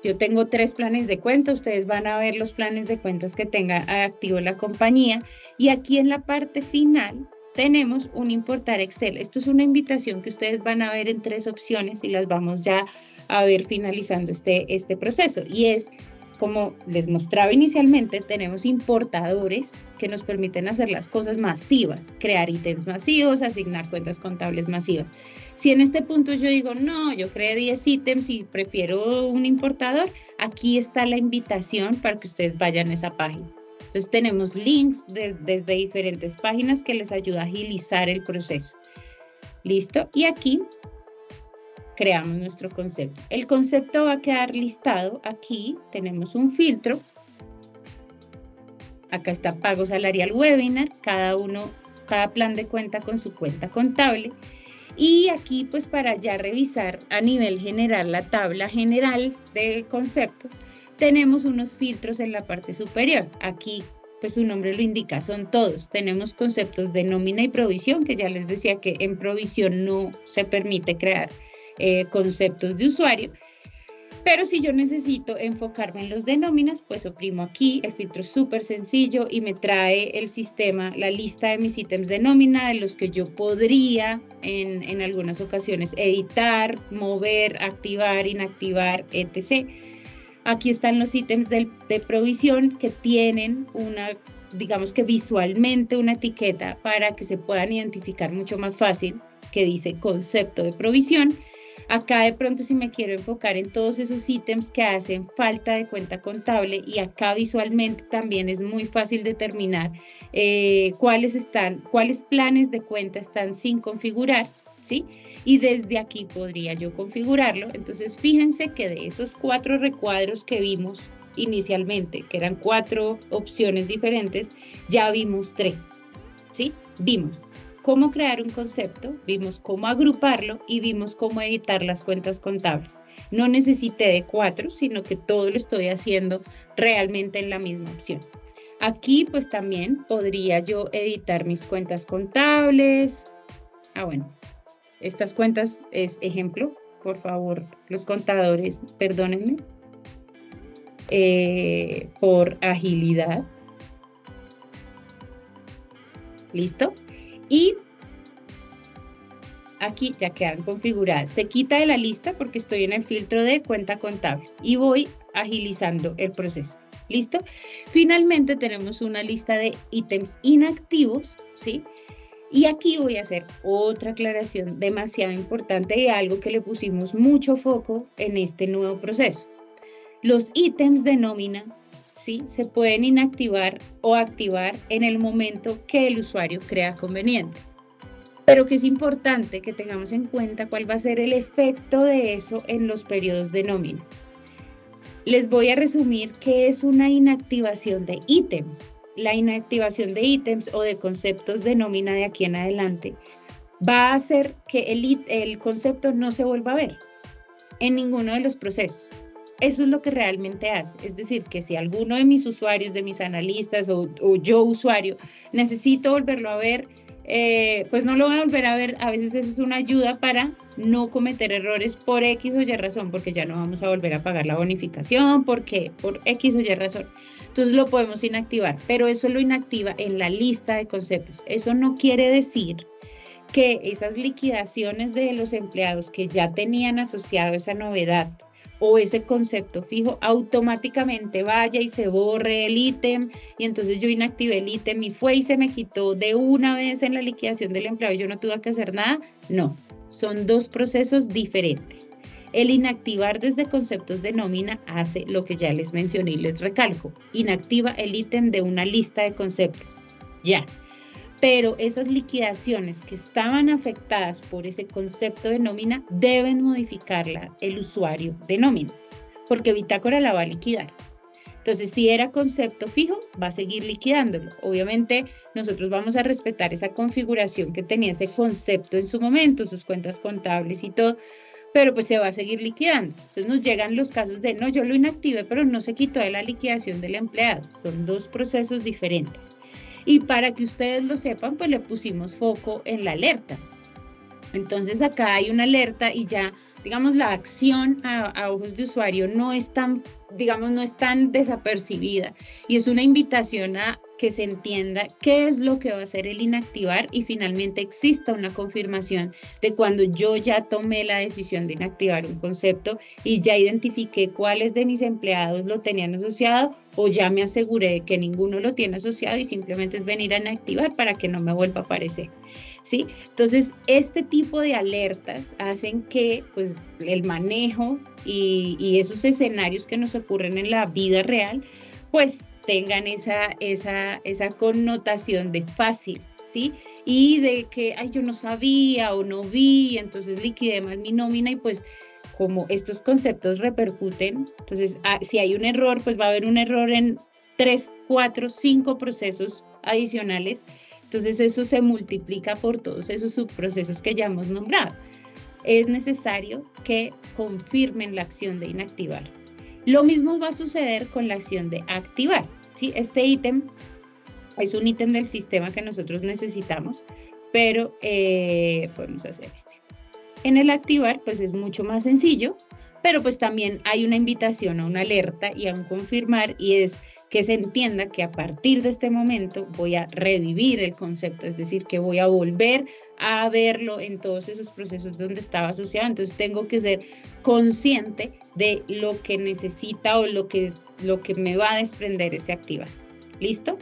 Yo tengo 3 planes de cuenta, ustedes van a ver los planes de cuentas que tenga activo la compañía. Y aquí en la parte final tenemos un importar Excel. Esto es una invitación que ustedes van a ver en 3 opciones y las vamos ya a ver finalizando este proceso. Y es, como les mostraba inicialmente, tenemos importadores que nos permiten hacer las cosas masivas, crear ítems masivos, asignar cuentas contables masivas. Si en este punto yo digo, no, yo creé 10 ítems y prefiero un importador, aquí está la invitación para que ustedes vayan a esa página. Entonces tenemos links desde diferentes páginas que les ayuda a agilizar el proceso. ¿Listo? Y aquí creamos nuestro concepto. El concepto va a quedar listado. Aquí tenemos un filtro. Acá está pago salarial webinar, cada plan de cuenta con su cuenta contable. Y aquí, pues para ya revisar a nivel general la tabla general de conceptos, tenemos unos filtros en la parte superior. Aquí, pues su nombre lo indica, son todos. Tenemos conceptos de nómina y provisión, que ya les decía que en provisión no se permite crear conceptos de usuario. Pero si yo necesito enfocarme en los de nóminas, pues oprimo aquí, el filtro es súper sencillo y me trae el sistema, la lista de mis ítems de nómina, de los que yo podría en algunas ocasiones editar, mover, activar, inactivar, etc. Aquí están los ítems de provisión que tienen digamos que visualmente una etiqueta para que se puedan identificar mucho más fácil, que dice concepto de provisión. Acá de pronto si me quiero enfocar en todos esos ítems que hacen falta de cuenta contable y acá visualmente también es muy fácil determinar cuáles planes de cuenta están sin configurar, ¿sí? Y desde aquí podría yo configurarlo. Entonces fíjense que de esos 4 recuadros que vimos inicialmente, que eran 4 opciones diferentes, ya vimos 3, ¿sí? Vimos cómo crear un concepto, vimos cómo agruparlo y vimos cómo editar las cuentas contables. No necesité de 4, sino que todo lo estoy haciendo realmente en la misma opción. Aquí pues también podría yo editar mis cuentas contables. Bueno, estas cuentas es ejemplo, por favor, los contadores, perdónenme, por agilidad. ¿Listo? Y aquí ya quedan configuradas. Se quita de la lista porque estoy en el filtro de cuenta contable y voy agilizando el proceso. ¿Listo? Finalmente tenemos una lista de ítems inactivos, ¿sí? Y aquí voy a hacer otra aclaración demasiado importante y algo que le pusimos mucho foco en este nuevo proceso. Los ítems de nómina, ¿sí?, se pueden inactivar o activar en el momento que el usuario crea conveniente. Pero que es importante que tengamos en cuenta cuál va a ser el efecto de eso en los periodos de nómina. Les voy a resumir qué es una inactivación de ítems. La inactivación de ítems o de conceptos de nómina de aquí en adelante va a hacer que el concepto no se vuelva a ver en ninguno de los procesos. Eso es lo que realmente hace. Es decir, que si alguno de mis usuarios, de mis analistas o yo usuario, necesito volverlo a ver pues no lo voy a volver a ver. A veces eso es una ayuda para no cometer errores por X o Y razón, porque ya no vamos a volver a pagar la bonificación, porque por X o Y razón. Entonces lo podemos inactivar, pero eso lo inactiva en la lista de conceptos. Eso no quiere decir que esas liquidaciones de los empleados que ya tenían asociado esa novedad o ese concepto fijo, automáticamente vaya y se borre el ítem, y entonces yo inactivé el ítem y fue y se me quitó de una vez en la liquidación del empleado y yo no tuve que hacer nada. No, son dos procesos diferentes. El inactivar desde conceptos de nómina hace lo que ya les mencioné y les recalco, inactiva el ítem de una lista de conceptos, ya. Pero esas liquidaciones que estaban afectadas por ese concepto de nómina deben modificarla el usuario de nómina, porque Bitácora la va a liquidar. Entonces, si era concepto fijo, va a seguir liquidándolo. Obviamente, nosotros vamos a respetar esa configuración que tenía ese concepto en su momento, sus cuentas contables y todo, pero pues se va a seguir liquidando. Entonces nos llegan los casos de, no, yo lo inactivé, pero no se quitó de la liquidación del empleado. Son dos procesos diferentes. Y para que ustedes lo sepan, pues le pusimos foco en la alerta. Entonces acá hay una alerta y ya, digamos, la acción a ojos de usuario no es tan, digamos, no es tan desapercibida. Y es una invitación a que se entienda qué es lo que va a hacer el inactivar y finalmente exista una confirmación de cuando yo ya tomé la decisión de inactivar un concepto y ya identifiqué cuáles de mis empleados lo tenían asociado o ya me aseguré de que ninguno lo tiene asociado y simplemente es venir a inactivar para que no me vuelva a aparecer. ¿Sí? Entonces, este tipo de alertas hacen que pues, el manejo y esos escenarios que nos ocurren en la vida real, pues tengan esa connotación de fácil, ¿sí? Y de que, ay, yo no sabía o no vi, entonces liquidé más mi nómina y pues como estos conceptos repercuten, entonces si hay un error, pues va a haber un error en 3, 4, 5 procesos adicionales. Entonces eso se multiplica por todos esos subprocesos que ya hemos nombrado. Es necesario que confirmen la acción de inactivar. Lo mismo va a suceder con la acción de activar, ¿sí? Este ítem es un ítem del sistema que nosotros necesitamos, pero podemos hacer este. En el activar, pues es mucho más sencillo, pero pues también hay una invitación a una alerta y a un confirmar, y es que se entienda que a partir de este momento voy a revivir el concepto, es decir, que voy a volver a verlo en todos esos procesos donde estaba asociado. Entonces tengo que ser consciente de lo que necesita o lo que me va a desprender ese activar. ¿Listo?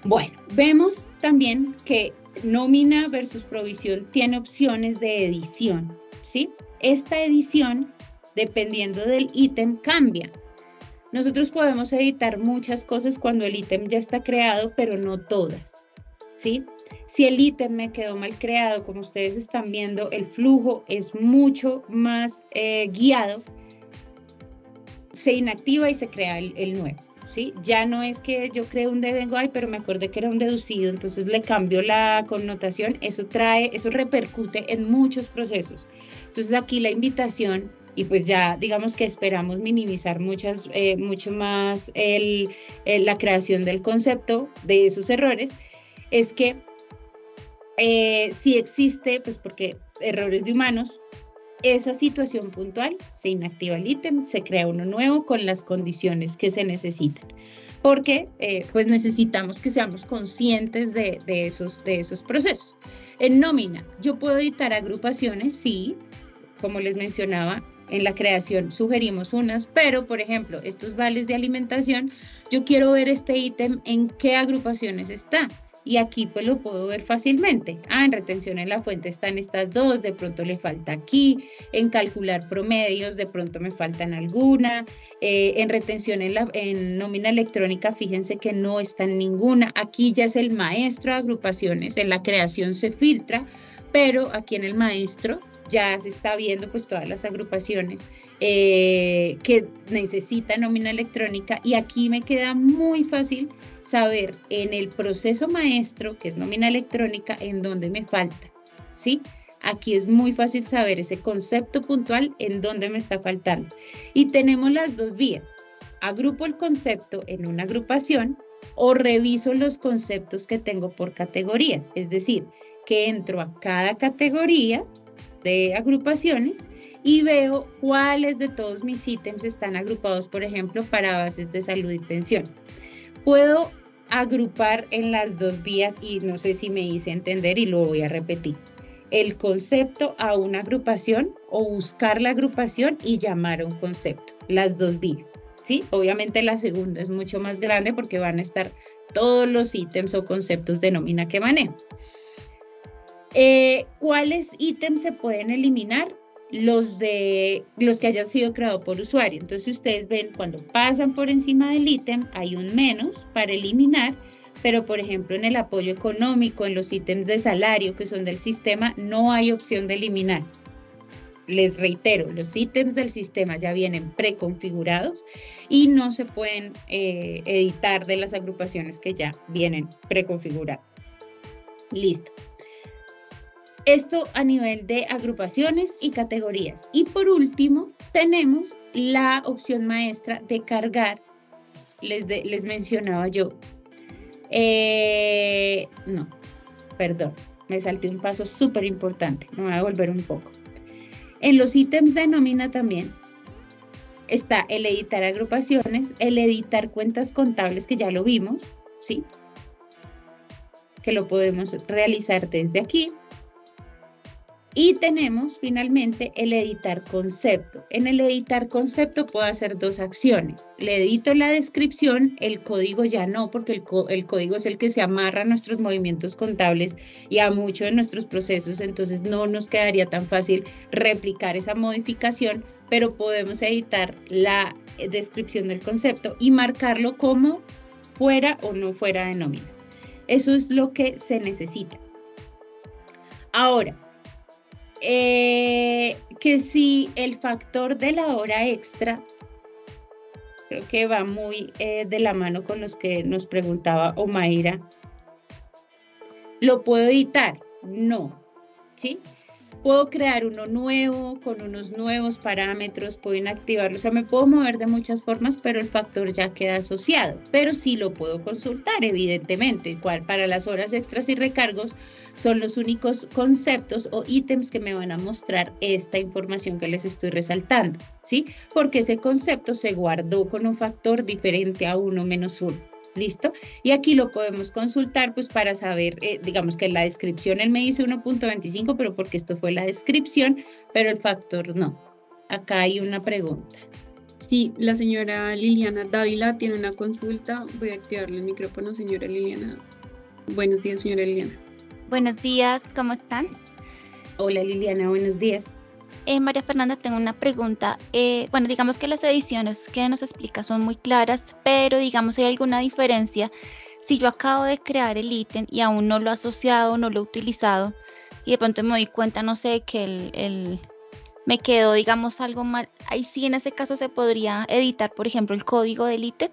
Bueno, vemos también que nómina versus provisión tiene opciones de edición, ¿sí? Esta edición, dependiendo del ítem, cambia. Nosotros podemos editar muchas cosas cuando el ítem ya está creado, pero no todas, ¿sí? Si el ítem me quedó mal creado, como ustedes están viendo, el flujo es mucho más guiado, se inactiva y se crea el nuevo, ¿sí? Ya no es que yo creo un devengo, ay, pero me acordé que era un deducido, entonces le cambio la connotación, eso repercute en muchos procesos. Entonces aquí la invitación, y pues ya digamos que esperamos minimizar mucho más la creación del concepto de esos errores, es que si existe, pues porque errores de humanos, esa situación puntual, se inactiva el ítem, se crea uno nuevo con las condiciones que se necesitan, porque pues necesitamos que seamos conscientes de esos procesos. En nómina, ¿yo puedo editar agrupaciones? Sí, como les mencionaba, en la creación sugerimos unas, pero por ejemplo, estos vales de alimentación, yo quiero ver este ítem en qué agrupaciones está. Y aquí pues lo puedo ver fácilmente. En retención en la fuente están estas dos, de pronto le falta aquí. En calcular promedios, de pronto me faltan alguna. En retención en nómina electrónica, fíjense que no está en ninguna. Aquí ya es el maestro de agrupaciones, en la creación se filtra, pero aquí en el maestro ya se está viendo pues todas las agrupaciones que necesitan nómina electrónica, y aquí me queda muy fácil saber en el proceso maestro, que es nómina electrónica, en dónde me falta, ¿sí? Aquí es muy fácil saber ese concepto puntual en dónde me está faltando. Y tenemos las dos vías. Agrupo el concepto en una agrupación o reviso los conceptos que tengo por categoría, es decir, que entro a cada categoría de agrupaciones y veo cuáles de todos mis ítems están agrupados, por ejemplo, para bases de salud y pensión. Puedo agrupar en las dos vías y no sé si me hice entender y lo voy a repetir. El concepto a una agrupación o buscar la agrupación y llamar a un concepto, las dos vías, ¿sí? Obviamente la segunda es mucho más grande porque van a estar todos los ítems o conceptos de nómina que manejo. ¿Cuáles ítems se pueden eliminar? Los que hayan sido creados por usuario. Entonces, ustedes ven, cuando pasan por encima del ítem, hay un menos para eliminar, pero por ejemplo, en el apoyo económico, en los ítems de salario que son del sistema, no hay opción de eliminar. Les reitero, los ítems del sistema ya vienen preconfigurados y no se pueden editar de las agrupaciones que ya vienen preconfiguradas. Listo. Esto a nivel de agrupaciones y categorías. Y por último, tenemos la opción maestra de cargar. Les mencionaba yo. No, perdón, me salté un paso súper importante. Me voy a volver un poco. En los ítems de nómina también está el editar agrupaciones, el editar cuentas contables, que ya lo vimos, ¿sí? Que lo podemos realizar desde aquí. Y tenemos finalmente el editar concepto. En el editar concepto puedo hacer dos acciones. Le edito la descripción, el código ya no, porque el código es el que se amarra a nuestros movimientos contables y a muchos de nuestros procesos, entonces no nos quedaría tan fácil replicar esa modificación, pero podemos editar la descripción del concepto y marcarlo como fuera o no fuera de nómina. Eso es lo que se necesita. Ahora, que si el factor de la hora extra, creo que va muy de la mano con los que nos preguntaba Omaira, ¿lo puedo editar? No, ¿sí? Puedo crear uno nuevo, con unos nuevos parámetros, puedo inactivarlo, o sea, me puedo mover de muchas formas, pero el factor ya queda asociado, pero sí lo puedo consultar, evidentemente, para las horas extras y recargos son los únicos conceptos o ítems que me van a mostrar esta información que les estoy resaltando, ¿sí? Porque ese concepto se guardó con un factor diferente a 1 menos 1. ¿Listo? Y aquí lo podemos consultar pues para saber, digamos que en la descripción él me dice 1.25, pero porque esto fue la descripción, pero el factor no. Acá hay una pregunta. Sí, la señora Liliana Dávila tiene una consulta. Voy a activarle el micrófono, señora Liliana. Buenos días, señora Liliana. Buenos días, ¿cómo están? Hola Liliana, buenos días. María Fernanda, tengo una pregunta. Bueno, digamos que las ediciones que nos explica son muy claras, pero digamos hay alguna diferencia. Si yo acabo de crear el ítem y aún no lo he asociado, no lo he utilizado, y de pronto me doy cuenta, no sé, que me quedó, digamos, algo mal. Ahí sí, en ese caso se podría editar, por ejemplo, el código del ítem.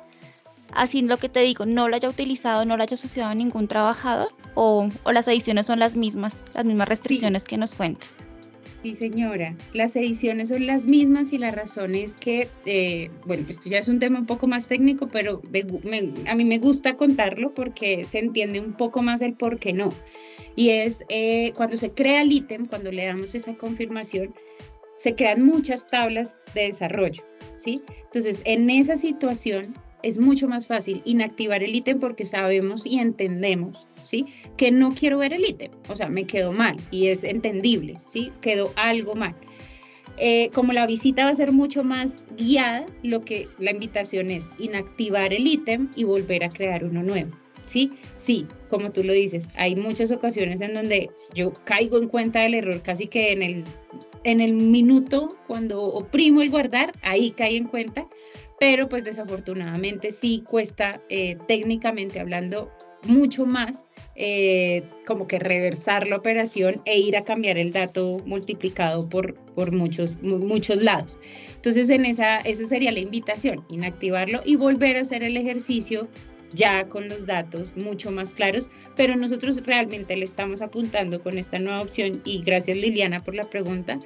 Así lo que te digo, no lo haya utilizado, no lo haya asociado a ningún trabajador, o las ediciones son las mismas restricciones que nos cuentas. Sí, señora, las ediciones son las mismas y la razón es que, bueno, esto ya es un tema un poco más técnico, pero a mí me gusta contarlo porque se entiende un poco más el por qué no. Y es cuando se crea el ítem, cuando le damos esa confirmación, se crean muchas tablas de desarrollo, ¿sí? Entonces, en esa situación es mucho más fácil inactivar el ítem porque sabemos y entendemos, ¿sí? Que no quiero ver el ítem, o sea, me quedó mal y es entendible, ¿sí? Quedó algo mal. Como la visita va a ser mucho más guiada, la invitación es inactivar el ítem y volver a crear uno nuevo, ¿sí? Sí, como tú lo dices, hay muchas ocasiones en donde yo caigo en cuenta del error casi que en el minuto cuando oprimo el guardar, ahí caí en cuenta, pero pues desafortunadamente sí cuesta técnicamente hablando mucho más como que reversar la operación e ir a cambiar el dato multiplicado por muchos lados. Entonces esa sería la invitación, inactivarlo y volver a hacer el ejercicio ya con los datos mucho más claros, pero nosotros realmente le estamos apuntando con esta nueva opción y gracias Liliana por la pregunta,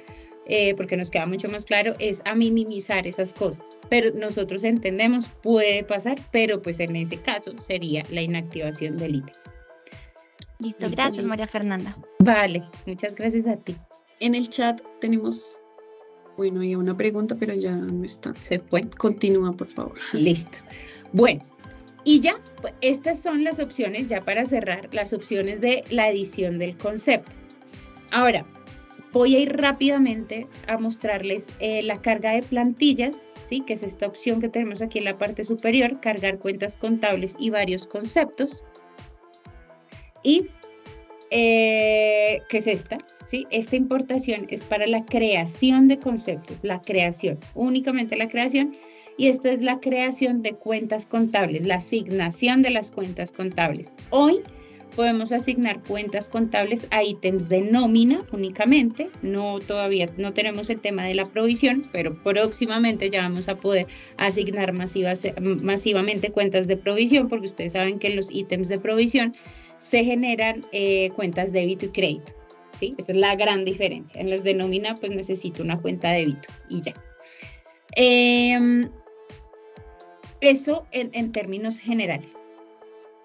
porque nos queda mucho más claro, es a minimizar esas cosas. Pero nosotros entendemos, puede pasar, pero pues en ese caso sería la inactivación del ítem. Listo, Listo, gracias Liz. María Fernanda. Vale, muchas gracias a ti. En el chat tenemos, bueno, hay una pregunta, pero ya no está. Se fue. Continúa, por favor. Listo. Bueno, y ya, pues, estas son las opciones, ya para cerrar, las opciones de la edición del concepto. Ahora, voy a ir rápidamente a mostrarles la carga de plantillas, ¿sí? Que es esta opción que tenemos aquí en la parte superior, cargar cuentas contables y varios conceptos. Y, ¿qué es esta? ¿Sí? Esta importación es para la creación de conceptos, la creación, únicamente la creación. Y esta es la creación de cuentas contables, la asignación de las cuentas contables. Hoy podemos asignar cuentas contables a ítems de nómina únicamente. Todavía no tenemos el tema de la provisión, pero próximamente ya vamos a poder asignar masivamente cuentas de provisión, porque ustedes saben que en los ítems de provisión se generan cuentas débito y crédito, ¿sí? Esa es la gran diferencia. En los de nómina, pues necesito una cuenta débito y ya. Eso en términos generales.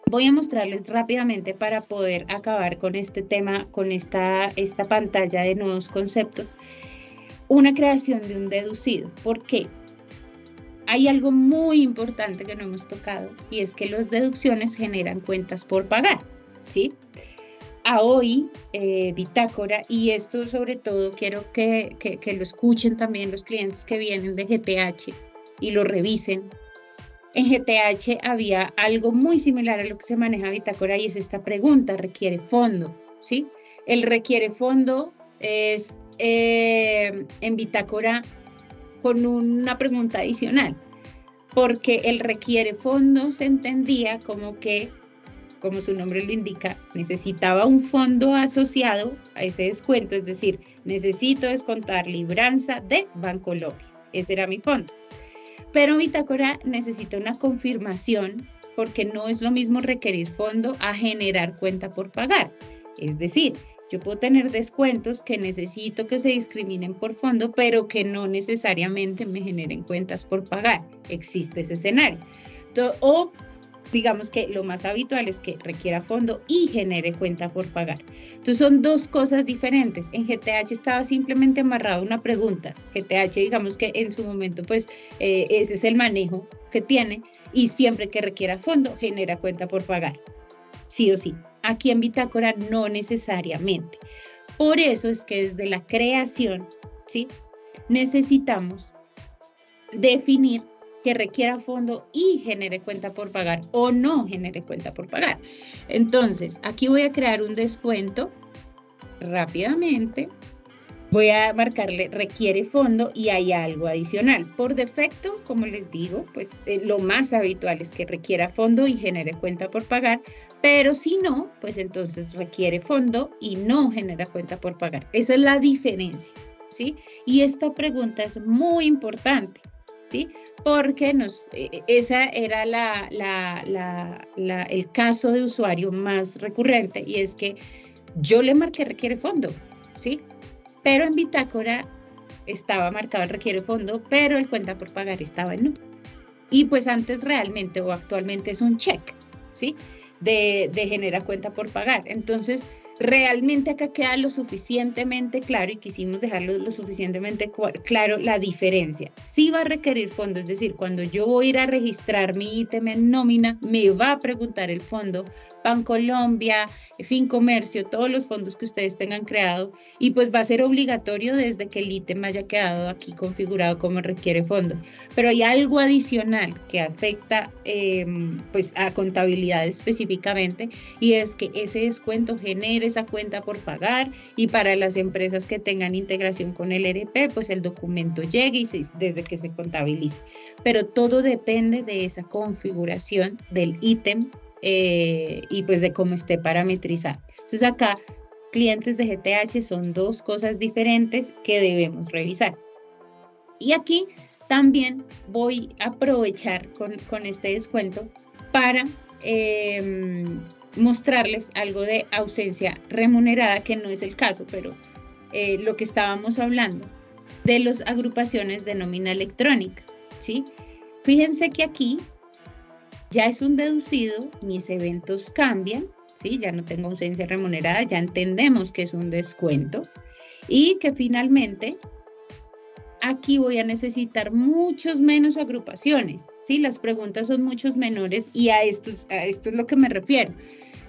Voy a mostrarles rápidamente para poder acabar con este tema, con esta pantalla de nuevos conceptos, una creación de un deducido. ¿Por qué? Hay algo muy importante que no hemos tocado y es que las deducciones generan cuentas por pagar, ¿sí? A hoy, Bitácora, y esto sobre todo quiero que lo escuchen también los clientes que vienen de GTH y lo revisen. En GTH había algo muy similar a lo que se maneja Bitácora y es esta pregunta, requiere fondo, ¿sí? El requiere fondo es en Bitácora con una pregunta adicional, porque el requiere fondo se entendía como que, como su nombre lo indica, necesitaba un fondo asociado a ese descuento, es decir, necesito descontar libranza de Bancolombia, ese era mi fondo. Pero Bitácora necesita una confirmación porque no es lo mismo requerir fondo a generar cuenta por pagar. Es decir, yo puedo tener descuentos que necesito que se discriminen por fondo, pero que no necesariamente me generen cuentas por pagar. Existe ese escenario. O digamos que lo más habitual es que requiera fondo y genere cuenta por pagar. Entonces son dos cosas diferentes. En GTH estaba simplemente amarrado una pregunta. GTH, digamos que en su momento, pues ese es el manejo que tiene y siempre que requiera fondo, genera cuenta por pagar. Sí o sí. Aquí en Bitácora no necesariamente. Por eso es que desde la creación, ¿sí? Necesitamos definir que requiera fondo y genere cuenta por pagar o no genere cuenta por pagar. Entonces, aquí voy a crear un descuento rápidamente. Voy a marcarle requiere fondo y hay algo adicional. Por defecto, como les digo, pues lo más habitual es que requiera fondo y genere cuenta por pagar, pero si no, pues entonces requiere fondo y no genera cuenta por pagar. Esa es la diferencia, ¿sí? Y esta pregunta es muy importante, ¿sí? Porque esa era el caso de usuario más recurrente y es que yo le marqué requiere fondo, ¿sí? Pero en Bitácora estaba marcado el requiere fondo, pero el cuenta por pagar estaba en no. Y pues antes realmente o actualmente es un check, ¿sí? De genera cuenta por pagar. Entonces, realmente acá queda lo suficientemente claro y quisimos dejarlo lo suficientemente claro la diferencia. Sí va a requerir fondo, es decir, cuando yo voy a ir a registrar mi ítem en nómina, me va a preguntar el fondo, Bancolombia, Fincomercio, todos los fondos que ustedes tengan creado y pues va a ser obligatorio desde que el ítem haya quedado aquí configurado como requiere fondo. Pero hay algo adicional que afecta pues a contabilidad específicamente y es que ese descuento genere esa cuenta por pagar y para las empresas que tengan integración con el ERP, pues el documento llegue y desde que se contabilice. Pero todo depende de esa configuración del ítem y pues de cómo esté parametrizado. Entonces acá, clientes de GTH son dos cosas diferentes que debemos revisar. Y aquí también voy a aprovechar con este descuento para mostrarles algo de ausencia remunerada, que no es el caso, pero lo que estábamos hablando. de las agrupaciones de nómina electrónica, ¿sí? Fíjense que aquí ya es un deducido, mis eventos cambian, ¿sí? Ya no tengo ausencia remunerada, ya entendemos que es un descuento y que finalmente aquí voy a necesitar muchos menos agrupaciones, ¿sí? Las preguntas son muchos menores y a esto es lo que me refiero.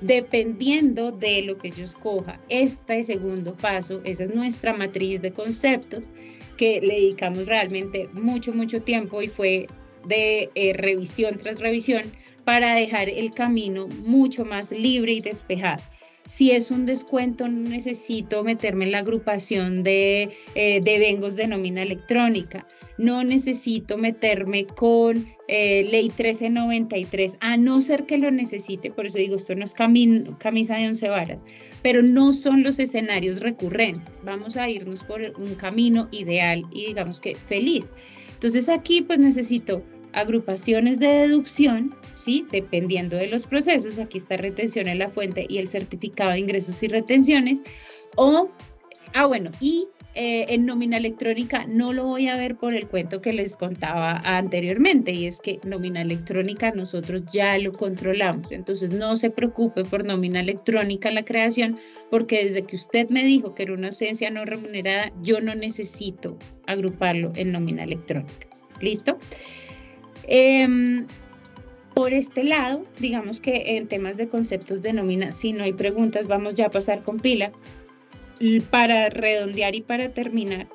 Dependiendo de lo que yo escoja, este segundo paso, esa es nuestra matriz de conceptos que le dedicamos realmente mucho tiempo y fue de revisión tras revisión para dejar el camino mucho más libre y despejado. Si es un descuento, no necesito meterme en la agrupación de devengos de nómina electrónica. No necesito meterme con ley 1393, a no ser que lo necesite. Por eso digo, esto no es camisa de 11 varas, pero no son los escenarios recurrentes. Vamos a irnos por un camino ideal y digamos que feliz. Entonces aquí pues necesito agrupaciones de deducción, ¿sí? Dependiendo de los procesos, aquí está retención en la fuente y el certificado de ingresos y retenciones, en nómina electrónica no lo voy a ver por el cuento que les contaba anteriormente, y es que nómina electrónica nosotros ya lo controlamos, entonces no se preocupe por nómina electrónica la creación, porque desde que usted me dijo que era una ausencia no remunerada, yo no necesito agruparlo en nómina electrónica. ¿Listo? Por este lado, digamos que en temas de conceptos de nómina, si no hay preguntas, vamos ya a pasar con pila. Para redondear y para terminar,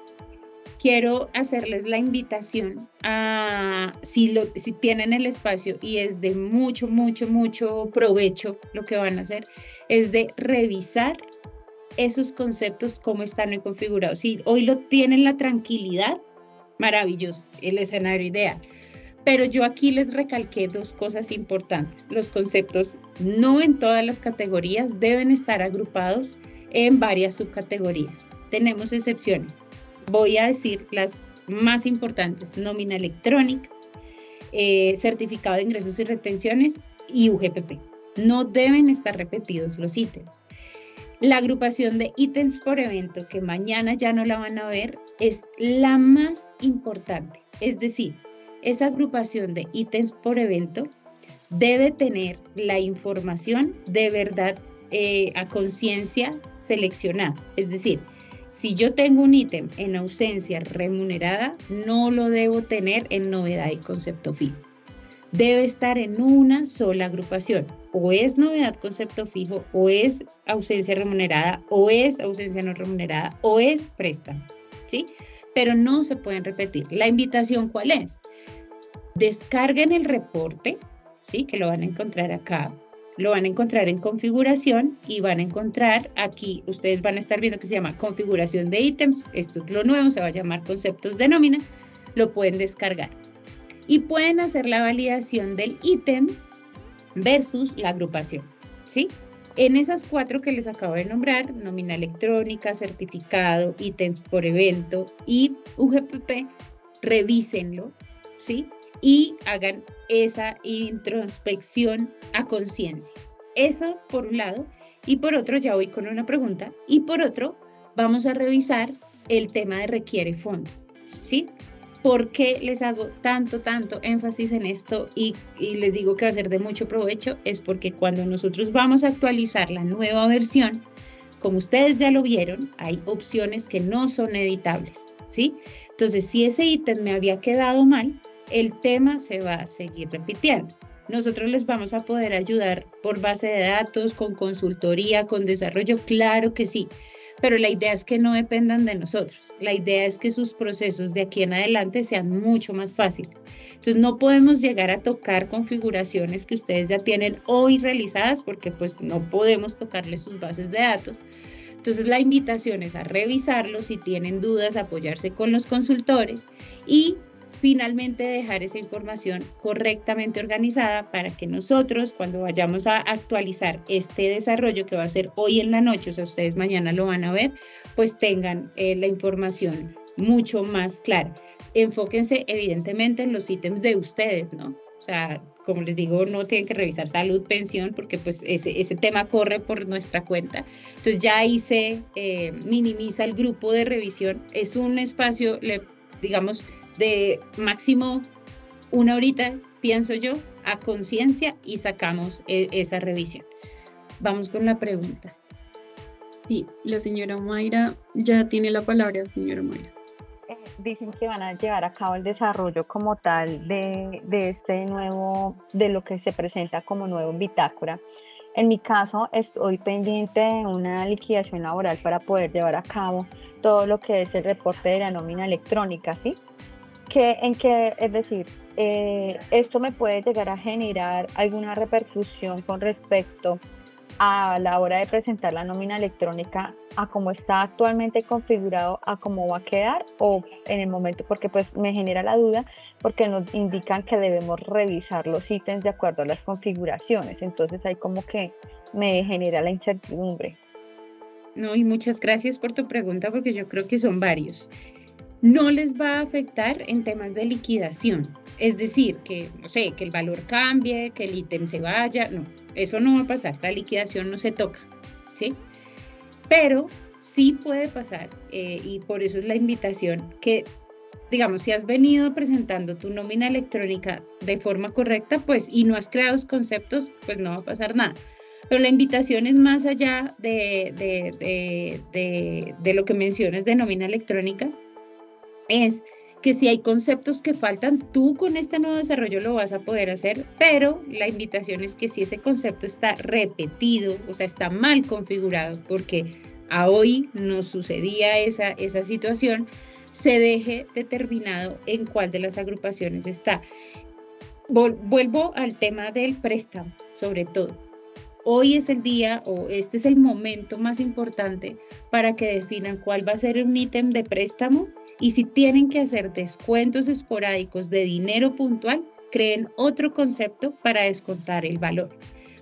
quiero hacerles la invitación a, si tienen el espacio y es de mucho provecho lo que van a hacer, es de revisar esos conceptos, cómo están hoy configurados. Si hoy lo tienen la tranquilidad, maravilloso, el escenario ideal. Pero yo aquí les recalqué dos cosas importantes. Los conceptos no en todas las categorías deben estar agrupados en varias subcategorías. Tenemos excepciones. Voy a decir las más importantes: nómina electrónica, certificado de ingresos y retenciones y UGPP. No deben estar repetidos los ítems. La agrupación de ítems por evento, que mañana ya no la van a ver, es la más importante. Es decir, esa agrupación de ítems por evento debe tener la información de verdad a conciencia seleccionada. Es decir, si yo tengo un ítem en ausencia remunerada, no lo debo tener en novedad y concepto fijo. Debe estar en una sola agrupación. O es novedad concepto fijo, o es ausencia remunerada, o es ausencia no remunerada, o es préstamo, ¿sí? Pero no se pueden repetir. La invitación, ¿cuál es? Descarguen el reporte, ¿sí? Que lo van a encontrar acá. Lo van a encontrar en configuración y van a encontrar aquí, ustedes van a estar viendo que se llama configuración de ítems. Esto es lo nuevo, se va a llamar conceptos de nómina. Lo pueden descargar y pueden hacer la validación del ítem versus la agrupación, ¿sí? En esas 4 que les acabo de nombrar, nómina electrónica, certificado, ítems por evento y UGPP, revísenlo, ¿sí? Y hagan esa introspección a conciencia. Eso por un lado, y por otro ya voy con una pregunta, y por otro vamos a revisar el tema de requiere fondo, ¿sí? ¿Por qué les hago tanto énfasis en esto y les digo que va a ser de mucho provecho? Es porque cuando nosotros vamos a actualizar la nueva versión, como ustedes ya lo vieron, hay opciones que no son editables, ¿sí? Entonces, si ese ítem me había quedado mal, el tema se va a seguir repitiendo. Nosotros les vamos a poder ayudar por base de datos, con consultoría, con desarrollo, claro que sí, pero la idea es que no dependan de nosotros. La idea es que sus procesos de aquí en adelante sean mucho más fáciles. Entonces no podemos llegar a tocar configuraciones que ustedes ya tienen hoy realizadas porque pues no podemos tocarles sus bases de datos. Entonces la invitación es a revisarlos, si tienen dudas, apoyarse con los consultores y finalmente dejar esa información correctamente organizada para que nosotros cuando vayamos a actualizar este desarrollo que va a ser hoy en la noche, o sea, ustedes mañana lo van a ver, pues tengan la información mucho más clara. Enfóquense evidentemente en los ítems de ustedes, ¿no? o sea, como les digo, no tienen que revisar salud, pensión, porque pues ese tema corre por nuestra cuenta. Entonces ya ahí se minimiza el grupo de revisión. Es un espacio, digamos, de máximo 1 horita, pienso yo, a conciencia y sacamos esa revisión. Vamos con la pregunta. Sí, la señora Mayra ya tiene la palabra, señora Mayra. Dicen que van a llevar a cabo el desarrollo como tal de este nuevo, de lo que se presenta como nuevo en Bitácora. En mi caso, estoy pendiente de una liquidación laboral para poder llevar a cabo todo lo que es el reporte de la nómina electrónica, ¿sí? Es decir, esto me puede llegar a generar alguna repercusión con respecto a la hora de presentar la nómina electrónica, a cómo está actualmente configurado, a cómo va a quedar, o en el momento, porque pues me genera la duda, porque nos indican que debemos revisar los ítems de acuerdo a las configuraciones, entonces ahí como que me genera la incertidumbre. No, y muchas gracias por tu pregunta, porque yo creo que son varios. No les va a afectar en temas de liquidación, es decir, que, no sé, que el valor cambie, que el ítem se vaya, no, eso no va a pasar, la liquidación no se toca, ¿sí? Pero sí puede pasar, y por eso es la invitación, que, digamos, si has venido presentando tu nómina electrónica de forma correcta, pues, y no has creado los conceptos, pues no va a pasar nada. Pero la invitación es más allá de lo que mencionas de nómina electrónica, es que si hay conceptos que faltan, tú con este nuevo desarrollo lo vas a poder hacer, pero la invitación es que si ese concepto está repetido, o sea, está mal configurado, porque a hoy nos sucedía esa situación, se deje determinado en cuál de las agrupaciones está. Vuelvo al tema del préstamo, sobre todo. Hoy es el día, o este es el momento más importante para que definan cuál va a ser un ítem de préstamo, y si tienen que hacer descuentos esporádicos de dinero puntual, creen otro concepto para descontar el valor.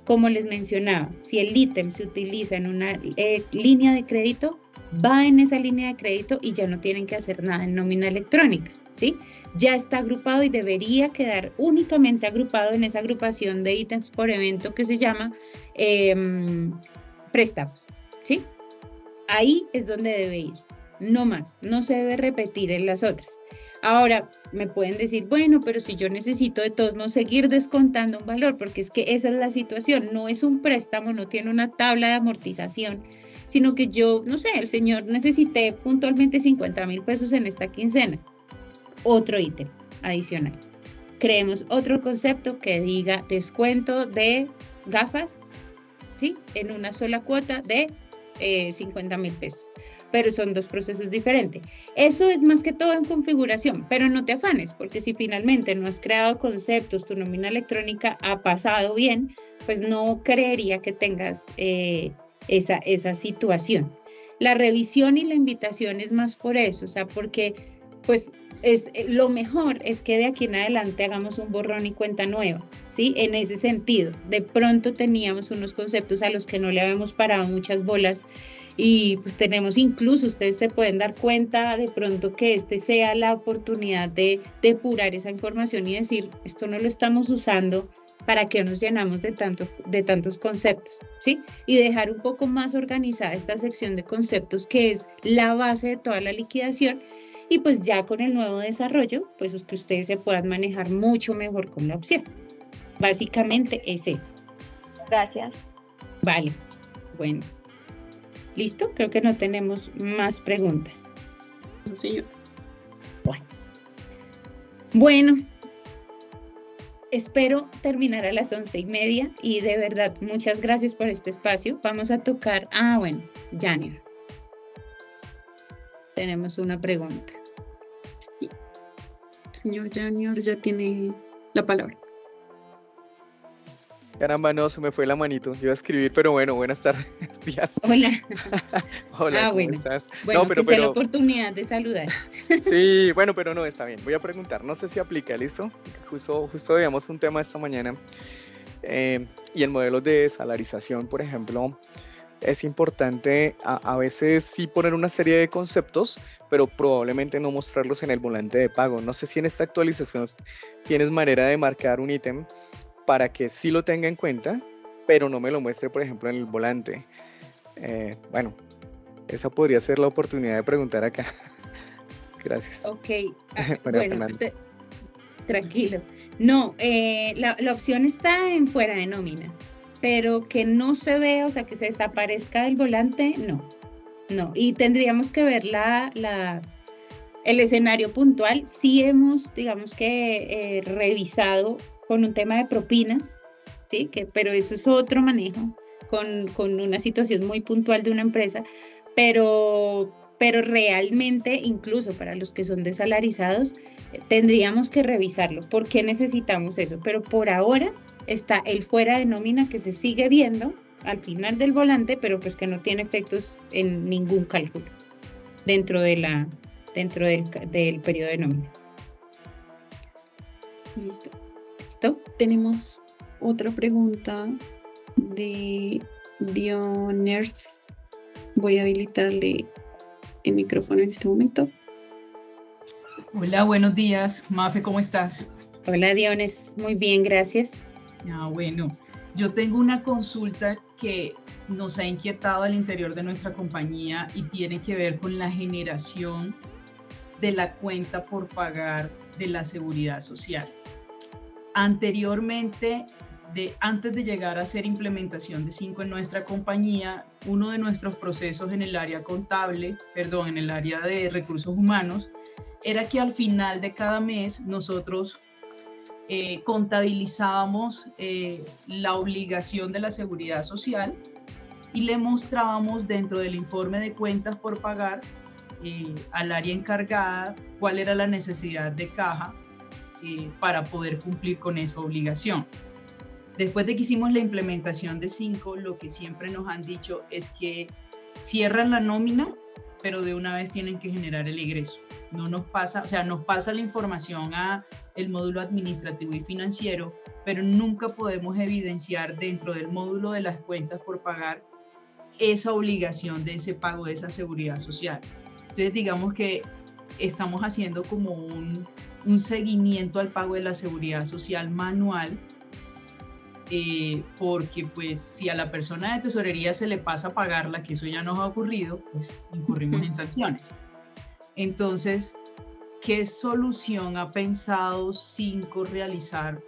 Como les mencionaba, si el ítem se utiliza en una línea de crédito, va en esa línea de crédito y ya no tienen que hacer nada en nómina electrónica, ¿sí? Ya está agrupado y debería quedar únicamente agrupado en esa agrupación de ítems por evento que se llama préstamos, ¿sí? Ahí es donde debe ir, no más, no se debe repetir en las otras. Ahora, me pueden decir, bueno, pero si yo necesito de todos modos seguir descontando un valor, porque es que esa es la situación, no es un préstamo, no tiene una tabla de amortización, sino que yo, no sé, el señor necesité puntualmente 50,000 pesos en esta quincena. Otro ítem adicional. Creemos otro concepto que diga descuento de gafas, ¿sí? En una sola cuota de 50,000 pesos. Pero son dos procesos diferentes. Eso es más que todo en configuración, pero no te afanes, porque si finalmente no has creado conceptos, tu nómina electrónica ha pasado bien, pues no creería que tengas esa situación. La revisión y la invitación es más por eso, o sea, porque pues lo mejor es que de aquí en adelante hagamos un borrón y cuenta nueva, ¿sí? En ese sentido, de pronto teníamos unos conceptos a los que no le habíamos parado muchas bolas, y pues tenemos, incluso ustedes se pueden dar cuenta de pronto que este sea la oportunidad de depurar esa información y decir, esto no lo estamos usando, ¿para qué nos llenamos de tantos conceptos? ¿Sí? Y dejar un poco más organizada esta sección de conceptos que es la base de toda la liquidación, y pues ya con el nuevo desarrollo, pues que ustedes se puedan manejar mucho mejor con la opción. Básicamente es eso. Gracias. Vale, bueno. ¿Listo? Creo que no tenemos más preguntas. No, señor. Bueno, espero terminar a las 11:30 y de verdad, muchas gracias por este espacio. Vamos a tocar, bueno, Janior. Tenemos una pregunta. Sí. Señor Janior ya tiene la palabra. Caramba, no, se me fue la manito. Yo iba a escribir, pero bueno, buenas tardes, días. Hola. Hola, ¿cómo bueno. estás? Bueno, no, pero, que sea la oportunidad de saludar. Sí, bueno, pero no, está bien. Voy a preguntar, no sé si aplica, ¿listo? Justo veíamos un tema esta mañana, y en modelos de salarización, por ejemplo, es importante a veces sí poner una serie de conceptos, pero probablemente no mostrarlos en el volante de pago. No sé si en esta actualización tienes manera de marcar un ítem para que sí lo tenga en cuenta, pero no me lo muestre, por ejemplo, en el volante. Bueno, esa podría ser la oportunidad de preguntar acá. Gracias. Ok, María bueno, Fernanda. tranquilo. No, la opción está en fuera de nómina, pero que no se vea, o sea, que se desaparezca del volante, no, no. Y tendríamos que ver el escenario puntual. Sí hemos, digamos que, revisado con un tema de propinas, ¿sí? Pero eso es otro manejo con una situación muy puntual de una empresa, pero realmente, incluso para los que son desalarizados, tendríamos que revisarlo. ¿Por qué necesitamos eso? Pero por ahora está el fuera de nómina que se sigue viendo al final del volante, pero pues que no tiene efectos en ningún cálculo dentro del periodo de nómina. Listo. ¿Listo? Tenemos otra pregunta de Dioners. Voy a habilitarle el micrófono en este momento. Hola, buenos días. Mafe, ¿cómo estás? Hola, Diones. Muy bien, gracias. Bueno, yo tengo una consulta que nos ha inquietado al interior de nuestra compañía y tiene que ver con la generación de la cuenta por pagar de la Seguridad Social. Anteriormente, antes de llegar a hacer implementación de 5 en nuestra compañía, uno de nuestros procesos en el área en el área de recursos humanos, era que al final de cada mes nosotros contabilizábamos la obligación de la Seguridad Social y le mostrábamos dentro del informe de cuentas por pagar al área encargada cuál era la necesidad de caja para poder cumplir con esa obligación. Después de que hicimos la implementación de 5, lo que siempre nos han dicho es que cierran la nómina, pero de una vez tienen que generar el egreso. No nos pasa, o sea, nos pasa la información a el módulo administrativo y financiero, pero nunca podemos evidenciar dentro del módulo de las cuentas por pagar esa obligación de ese pago de esa seguridad social. Entonces, digamos que estamos haciendo como un seguimiento al pago de la seguridad social manual, porque pues si a la persona de tesorería se le pasa pagarla, que eso ya nos ha ocurrido, pues incurrimos en sanciones. Entonces, ¿qué solución ha pensado 5 realizar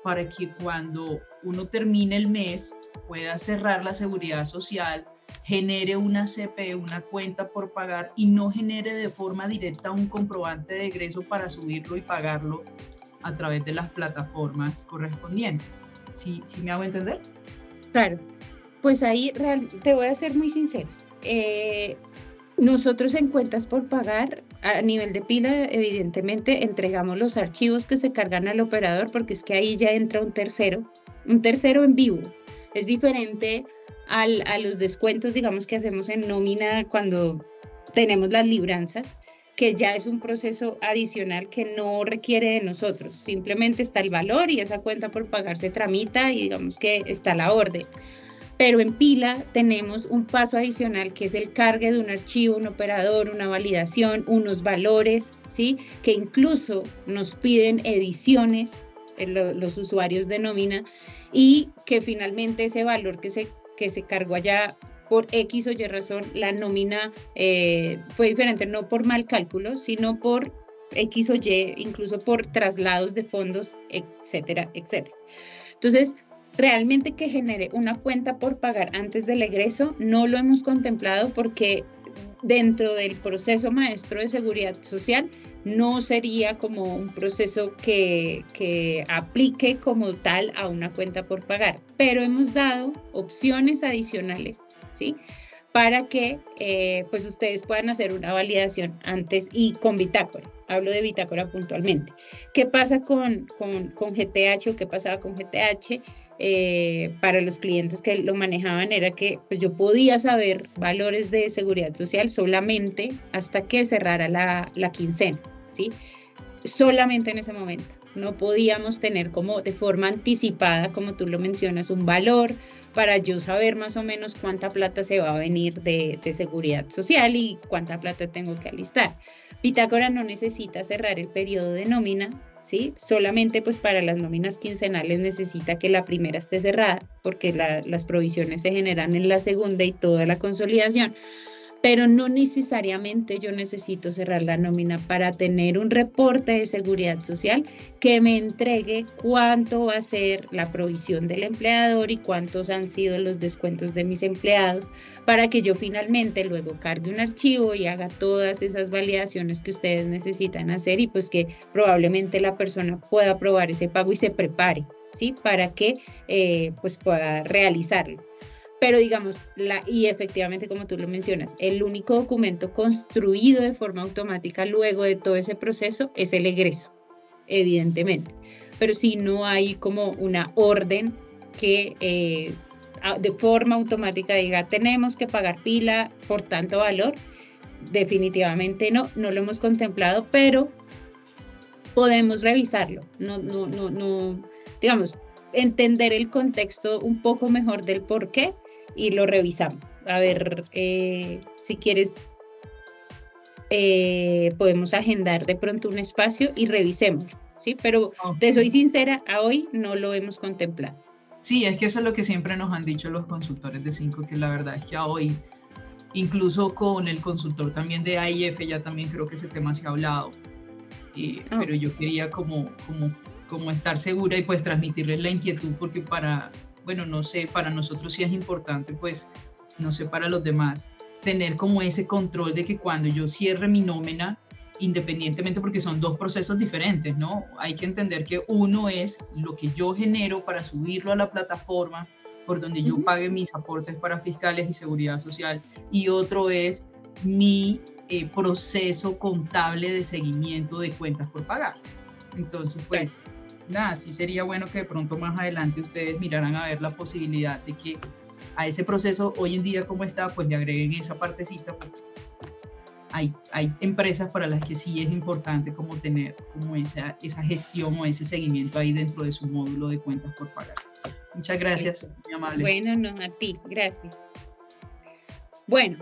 para que cuando uno termine el mes pueda cerrar la seguridad social, genere una CP, una cuenta por pagar, y no genere de forma directa un comprobante de egreso para subirlo y pagarlo a través de las plataformas correspondientes? ¿Sí me hago entender? Claro, pues ahí te voy a ser muy sincera. Nosotros en cuentas por pagar, a nivel de pila, evidentemente entregamos los archivos que se cargan al operador, porque es que ahí ya entra un tercero en vivo. Es diferente a los descuentos, digamos, que hacemos en nómina cuando tenemos las libranzas, que ya es un proceso adicional que no requiere de nosotros. Simplemente está el valor y esa cuenta por pagar se tramita y digamos que está la orden. Pero en pila tenemos un paso adicional que es el cargue de un archivo, un operador, una validación, unos valores, ¿sí? Que incluso nos piden ediciones los usuarios de nómina, y que finalmente ese valor que se cargó allá por X o Y razón, la nómina fue diferente, no por mal cálculo, sino por X o Y, incluso por traslados de fondos, etcétera, etcétera. Entonces, realmente que genere una cuenta por pagar antes del egreso no lo hemos contemplado, porque dentro del proceso maestro de seguridad social no sería como un proceso que aplique como tal a una cuenta por pagar, pero hemos dado opciones adicionales, ¿sí? Para que pues ustedes puedan hacer una validación antes y con bitácora. Hablo de bitácora puntualmente. ¿Qué pasa con GTH o qué pasaba con GTH? Para los clientes que lo manejaban era que pues, yo podía saber valores de seguridad social solamente hasta que cerrara la quincena, ¿sí? Solamente en ese momento. no podíamos tener como de forma anticipada, como tú lo mencionas, un valor para yo saber más o menos cuánta plata se va a venir de seguridad social y cuánta plata tengo que alistar. Bitácora no necesita cerrar el periodo de nómina, ¿sí? Solamente pues para las nóminas quincenales necesita que la primera esté cerrada, porque las provisiones se generan en la segunda y toda la consolidación. Pero no necesariamente yo necesito cerrar la nómina para tener un reporte de seguridad social que me entregue cuánto va a ser la provisión del empleador y cuántos han sido los descuentos de mis empleados, para que yo finalmente luego cargue un archivo y haga todas esas validaciones que ustedes necesitan hacer y pues que probablemente la persona pueda aprobar ese pago y se prepare, ¿sí? Para que pues pueda realizarlo. Pero digamos, y efectivamente como tú lo mencionas, el único documento construido de forma automática luego de todo ese proceso es el egreso, evidentemente. Pero si no hay como una orden que de forma automática diga, tenemos que pagar pila por tanto valor, definitivamente no lo hemos contemplado, pero podemos revisarlo. Digamos, entender el contexto un poco mejor del por qué y lo revisamos. A ver, si quieres, podemos agendar de pronto un espacio y revisemos, ¿sí? Pero te soy sincera, a hoy no lo hemos contemplado. Sí, es que eso es lo que siempre nos han dicho los consultores de 5, que la verdad es que a hoy, incluso con el consultor también de AIF, ya también creo que ese tema se ha hablado, pero yo quería como estar segura y pues transmitirles la inquietud, porque bueno, no sé, para nosotros sí es importante, pues, no sé, para los demás, tener como ese control de que cuando yo cierre mi nómina, independientemente, porque son dos procesos diferentes, ¿no? Hay que entender que uno es lo que yo genero para subirlo a la plataforma, por donde yo pague mis aportes para fiscales y seguridad social, y otro es mi proceso contable de seguimiento de cuentas por pagar. Entonces, pues, nada, sí sería bueno que de pronto más adelante ustedes miraran a ver la posibilidad de que a ese proceso, hoy en día como está, pues le agreguen esa partecita, porque pues, hay empresas para las que sí es importante como tener como esa gestión o ese seguimiento ahí dentro de su módulo de cuentas por pagar. Muchas gracias, muy amables. Bueno, no, a ti, gracias. Bueno,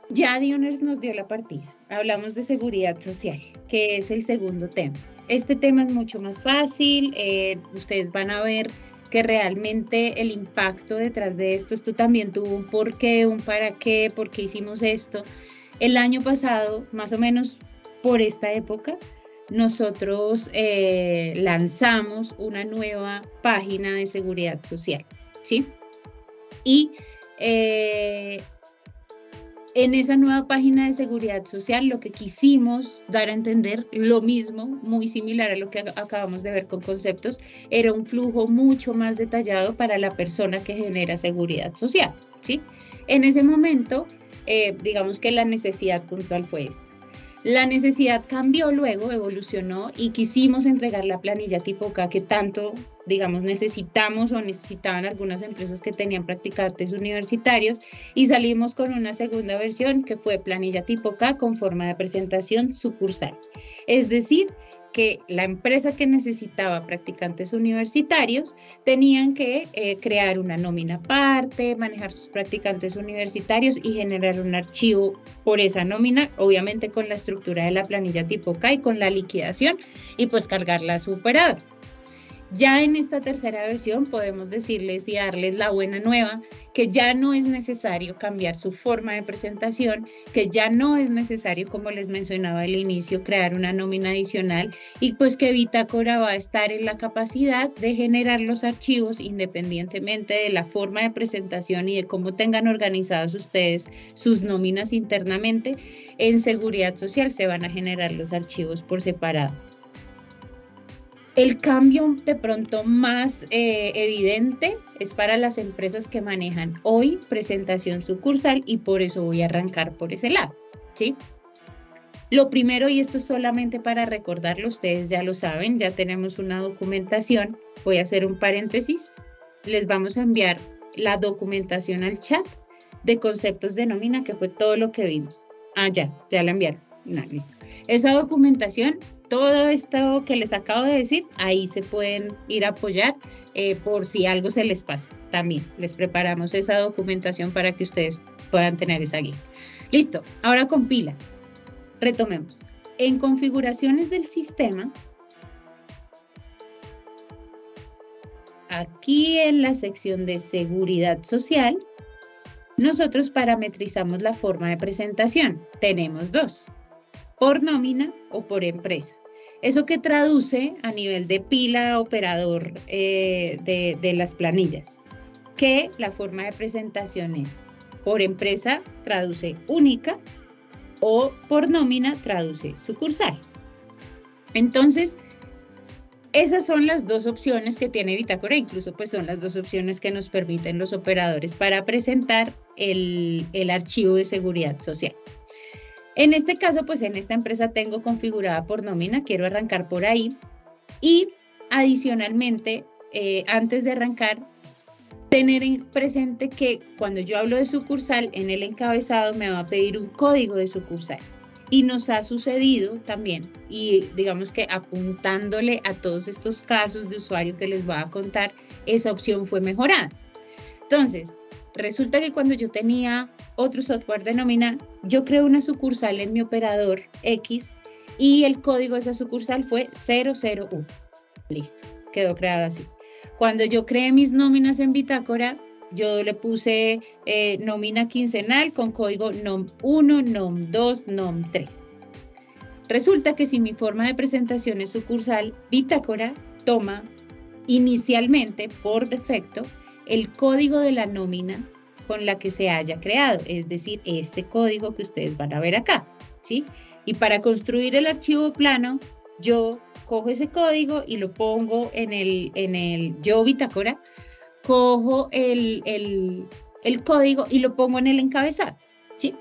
ya Dioners nos dio la partida. Hablamos de seguridad social, que es el segundo tema. Este tema es mucho más fácil, ustedes van a ver que realmente el impacto detrás de esto también tuvo un porqué, un para qué, por qué hicimos esto. El año pasado, más o menos por esta época, nosotros lanzamos una nueva página de seguridad social, ¿sí? Y en esa nueva página de seguridad social lo que quisimos dar a entender, lo mismo, muy similar a lo que acabamos de ver con conceptos, era un flujo mucho más detallado para la persona que genera seguridad social, ¿sí? En ese momento, digamos que la necesidad puntual fue esta. La necesidad cambió luego, evolucionó y quisimos entregar la planilla tipo K que tanto, digamos, necesitamos o necesitaban algunas empresas que tenían practicantes universitarios y salimos con una segunda versión que fue planilla tipo K con forma de presentación sucursal. Es decir, que la empresa que necesitaba practicantes universitarios tenían que crear una nómina aparte, manejar sus practicantes universitarios y generar un archivo por esa nómina, obviamente con la estructura de la planilla tipo K y con la liquidación y pues cargarla a su operador. Ya en esta tercera versión podemos decirles y darles la buena nueva, que ya no es necesario cambiar su forma de presentación, que ya no es necesario, como les mencionaba al inicio, crear una nómina adicional y pues que Bitácora va a estar en la capacidad de generar los archivos independientemente de la forma de presentación y de cómo tengan organizados ustedes sus nóminas internamente. En seguridad social se van a generar los archivos por separado. El cambio de pronto más evidente es para las empresas que manejan hoy presentación sucursal y por eso voy a arrancar por ese lado, ¿sí? Lo primero, y esto es solamente para recordarlo, ustedes ya lo saben, ya tenemos una documentación, voy a hacer un paréntesis, les vamos a enviar la documentación al chat de conceptos de nómina, que fue todo lo que vimos. Ah, ya la enviaron. No, listo. Esa documentación todo esto que les acabo de decir, ahí se pueden ir a apoyar por si algo se les pasa. También les preparamos esa documentación para que ustedes puedan tener esa guía. Listo, ahora con pila. Retomemos. En configuraciones del sistema, aquí en la sección de seguridad social, nosotros parametrizamos la forma de presentación. Tenemos dos, por nómina o por empresa. Eso que traduce a nivel de pila operador de las planillas, que la forma de presentación es por empresa traduce única o por nómina traduce sucursal. Entonces, esas son las dos opciones que tiene Bitácora, incluso pues son las dos opciones que nos permiten los operadores para presentar el archivo de seguridad social. En este caso, pues en esta empresa tengo configurada por nómina, quiero arrancar por ahí y adicionalmente, antes de arrancar, tener presente que cuando yo hablo de sucursal, en el encabezado me va a pedir un código de sucursal. Y nos ha sucedido también, y digamos que apuntándole a todos estos casos de usuario que les voy a contar, esa opción fue mejorada. Entonces, resulta que cuando yo tenía otro software de nómina, yo creé una sucursal en mi operador X y el código de esa sucursal fue 001. Listo, quedó creado así. Cuando yo creé mis nóminas en Bitácora, yo le puse nómina quincenal con código NOM1, NOM2, NOM3. Resulta que si mi forma de presentación es sucursal, Bitácora toma inicialmente, por defecto, el código de la nómina con la que se haya creado, es decir, este código que ustedes van a ver acá, ¿sí? Y para construir el archivo plano, yo cojo ese código y lo pongo yo Bitácora, cojo el código y lo pongo en el encabezado, ¿sí?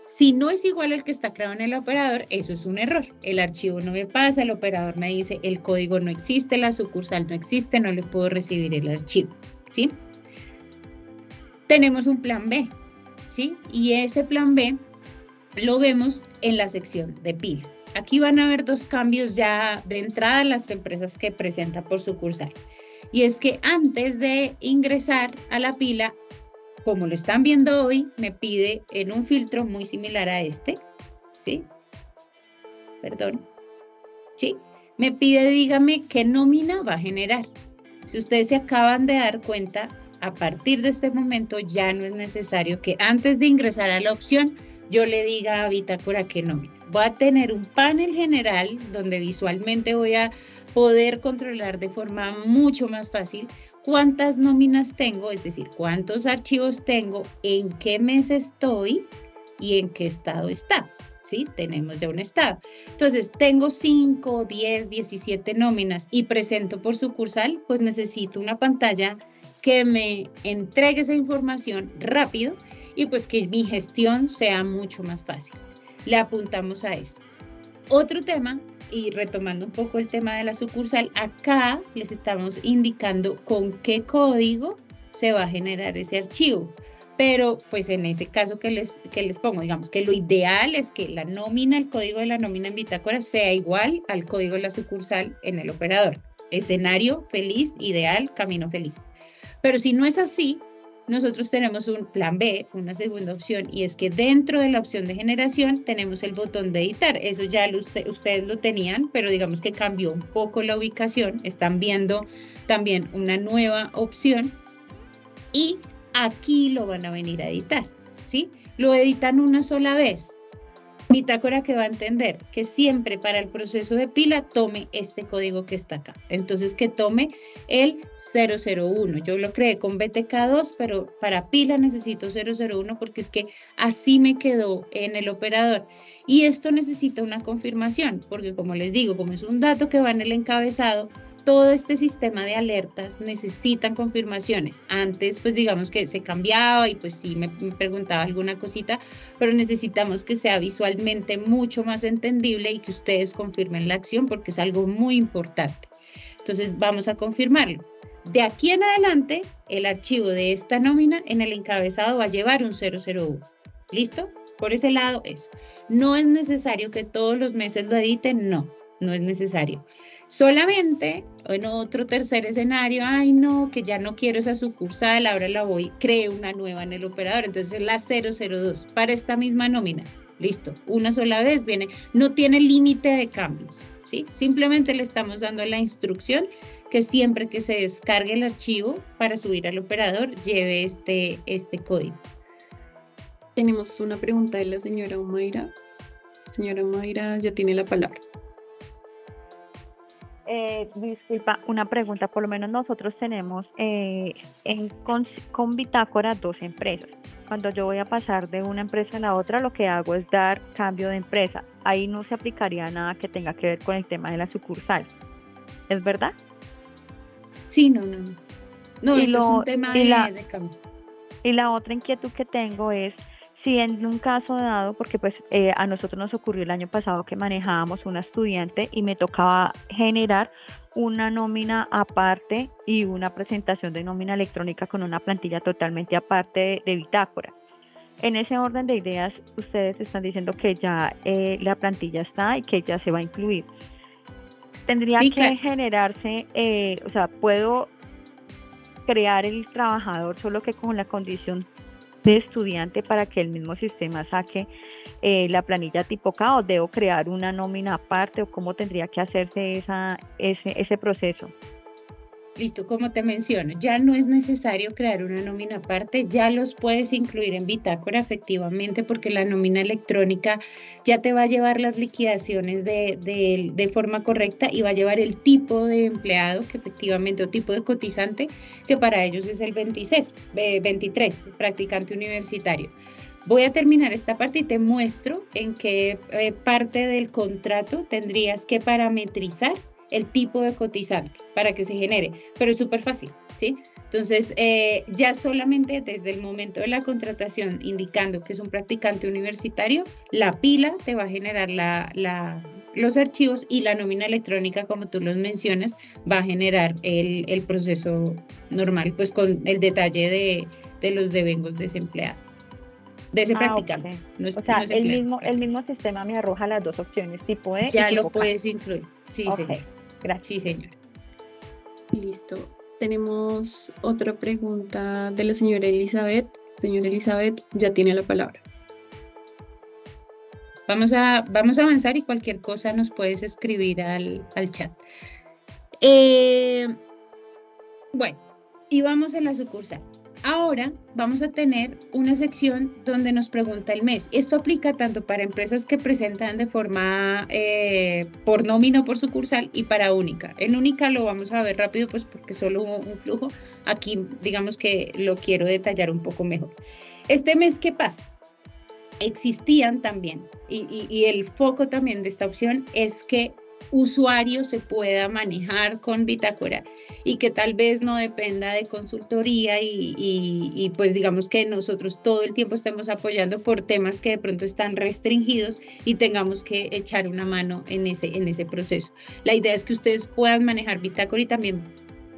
Si no es igual al que está creado en el operador, eso es un error. El archivo no me pasa, el operador me dice, el código no existe, la sucursal no existe, no le puedo recibir el archivo, ¿sí? Tenemos un plan B, ¿sí? Y ese plan B lo vemos en la sección de pila. Aquí van a ver dos cambios ya de entrada en las empresas que presentan por sucursal. Y es que antes de ingresar a la pila, como lo están viendo hoy, me pide en un filtro muy similar a este, ¿sí? Perdón, ¿sí? Me pide, dígame, qué nómina va a generar. Si ustedes se acaban de dar cuenta, a partir de este momento ya no es necesario que antes de ingresar a la opción, yo le diga a Bitácora qué nómina. Voy a tener un panel general donde visualmente voy a poder controlar de forma mucho más fácil cuántas nóminas tengo, es decir, cuántos archivos tengo, en qué mes estoy y en qué estado está, ¿sí? Tenemos ya un estado. Entonces, tengo 5, 10, 17 nóminas y presento por sucursal, pues necesito una pantalla que me entregue esa información rápido y pues que mi gestión sea mucho más fácil. Le apuntamos a eso. Otro tema, y retomando un poco el tema de la sucursal, acá les estamos indicando con qué código se va a generar ese archivo. Pero pues en ese caso que les pongo, digamos que lo ideal es que la nómina, el código de la nómina en Bitácora sea igual al código de la sucursal en el operador. Escenario feliz, ideal, camino feliz. Pero si no es así, nosotros tenemos un plan B, una segunda opción, y es que dentro de la opción de generación tenemos el botón de editar. Eso ya ustedes lo tenían, pero digamos que cambió un poco la ubicación. Están viendo también una nueva opción y aquí lo van a venir a editar, ¿sí? Lo editan una sola vez. Bitácora que va a entender que siempre para el proceso de pila tome este código que está acá. Entonces que tome el 001. Yo lo creé con BTK2, pero para pila necesito 001 porque es que así me quedó en el operador. Y esto necesita una confirmación porque como les digo, como es un dato que va en el encabezado, todo este sistema de alertas necesitan confirmaciones. Antes, pues digamos que se cambiaba y pues sí me preguntaba alguna cosita, pero necesitamos que sea visualmente mucho más entendible y que ustedes confirmen la acción porque es algo muy importante. Entonces vamos a confirmarlo. De aquí en adelante, el archivo de esta nómina en el encabezado va a llevar un 001. ¿Listo? Por ese lado, eso. No es necesario que todos los meses lo editen, no. no es necesario. Solamente en otro tercer escenario, ay no, que ya no quiero esa sucursal, ahora la voy, creo una nueva en el operador, entonces la 002 para esta misma nómina. Listo, una sola vez viene, no tiene límite de cambios, ¿sí? Simplemente le estamos dando la instrucción que siempre que se descargue el archivo para subir al operador, lleve este código. Tenemos una pregunta de la señora Omaira. Señora Omaira, ya tiene la palabra. Disculpa, una pregunta. Por lo menos nosotros tenemos con Bitácora 2 empresas. Cuando yo voy a pasar de una empresa a la otra, lo que hago es dar cambio de empresa. Ahí no se aplicaría nada que tenga que ver con el tema de la sucursal. ¿Es verdad? Sí, no. No, Y eso es lo- un tema y la- de cambio. Y la otra inquietud que tengo es si en un caso dado, porque pues a nosotros nos ocurrió el año pasado que manejábamos una estudiante y me tocaba generar una nómina aparte y una presentación de nómina electrónica con una plantilla totalmente aparte de Bitácora. En ese orden de ideas, ustedes están diciendo que ya la plantilla está y que ya se va a incluir. Tendría Sí, que claro. generarse, o sea, puedo crear el trabajador solo que con la condición de estudiante para que el mismo sistema saque la planilla tipo K, o debo crear una nómina aparte, o cómo tendría que hacerse ese proceso. Listo, como te menciono, ya no es necesario crear una nómina aparte, ya los puedes incluir en Bitácora efectivamente porque la nómina electrónica ya te va a llevar las liquidaciones de forma correcta y va a llevar el tipo de empleado que efectivamente o tipo de cotizante que para ellos es el 23, practicante universitario. Voy a terminar esta parte y te muestro en qué parte del contrato tendrías que parametrizar el tipo de cotizante para que se genere, pero es súper fácil, ¿sí? Entonces, ya solamente desde el momento de la contratación, indicando que es un practicante universitario, la pila te va a generar los archivos y la nómina electrónica, como tú los mencionas, va a generar el proceso normal, pues con el detalle de los devengos de ese empleado, de ese practicante. Ok. No es, O sea, no es el empleado, mismo sistema me arroja las dos opciones, tipo E y ya tipo lo K. puedes incluir. Sí, Ok, señor. gracias. Sí, señor. Listo. Tenemos otra pregunta de la señora Elizabeth. Señora Elizabeth, ya tiene la palabra. Vamos a avanzar y cualquier cosa nos puedes escribir al chat. Bueno, y vamos a la sucursal. Ahora vamos a tener una sección donde nos pregunta el mes. Esto aplica tanto para empresas que presentan de forma por nómina o por sucursal y para única. En única lo vamos a ver rápido pues porque solo hubo un flujo. Aquí digamos que lo quiero detallar un poco mejor. Este mes, ¿qué pasa? Existían también y el foco también de esta opción es que usuario se pueda manejar con Bitácora y que tal vez no dependa de consultoría y pues digamos que nosotros todo el tiempo estemos apoyando por temas que de pronto están restringidos y tengamos que echar una mano en ese proceso. La idea es que ustedes puedan manejar Bitácora y también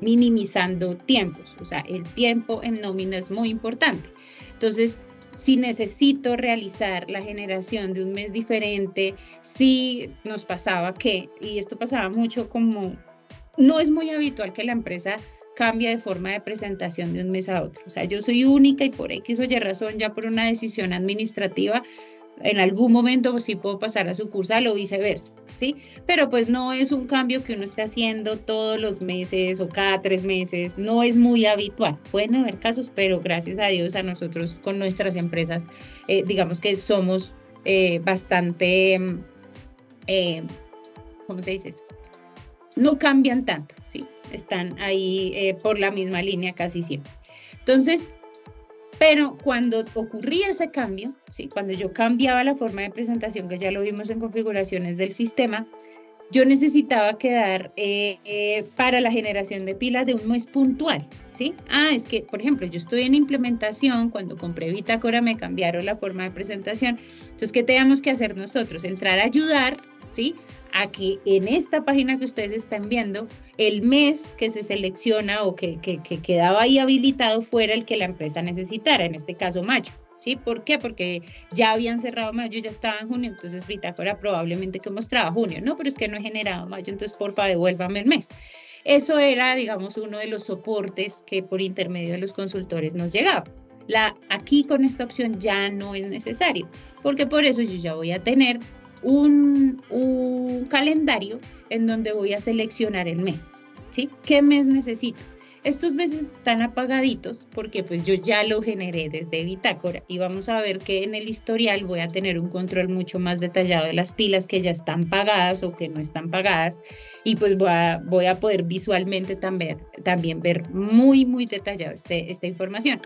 minimizando tiempos, o sea, el tiempo en nómina es muy importante. Entonces, si necesito realizar la generación de un mes diferente, si nos pasaba que, y esto pasaba mucho como, no es muy habitual que la empresa cambie de forma de presentación de un mes a otro. O sea, yo soy única y por X o Y razón, ya por una decisión administrativa, en algún momento sí puedo pasar a sucursal o viceversa, ¿sí? Pero pues no es un cambio que uno esté haciendo todos los meses o cada 3 meses, no es muy habitual. Pueden haber casos, pero gracias a Dios a nosotros con nuestras empresas, digamos que somos bastante, ¿cómo se dice eso? No cambian tanto, ¿sí? Están ahí por la misma línea casi siempre. Entonces, pero cuando ocurría ese cambio, ¿sí? Cuando yo cambiaba la forma de presentación, que ya lo vimos en configuraciones del sistema, yo necesitaba quedar para la generación de pilas de un mes puntual, ¿sí? Es que, por ejemplo, yo estoy en implementación, cuando compré Bitácora me cambiaron la forma de presentación, entonces, ¿qué tenemos que hacer nosotros? Entrar a ayudar, ¿sí? A que en esta página que ustedes están viendo, el mes que se selecciona o que quedaba ahí habilitado fuera el que la empresa necesitara, en este caso mayo, ¿Sí? ¿Por qué? Porque ya habían cerrado mayo, ya estaba en junio, entonces bitácora probablemente que mostraba junio. No, pero es que no he generado mayo, entonces porfa devuélvame el mes. Eso era, digamos, uno de los soportes que por intermedio de los consultores nos llegaba. Aquí con esta opción ya no es necesario, porque por eso yo ya voy a tener un calendario en donde voy a seleccionar el mes, ¿sí? ¿Qué mes necesito? Estos meses están apagaditos porque pues yo ya lo generé desde bitácora y vamos a ver que en el historial voy a tener un control mucho más detallado de las pilas que ya están pagadas o que no están pagadas y pues voy a poder visualmente también ver muy detallado esta información.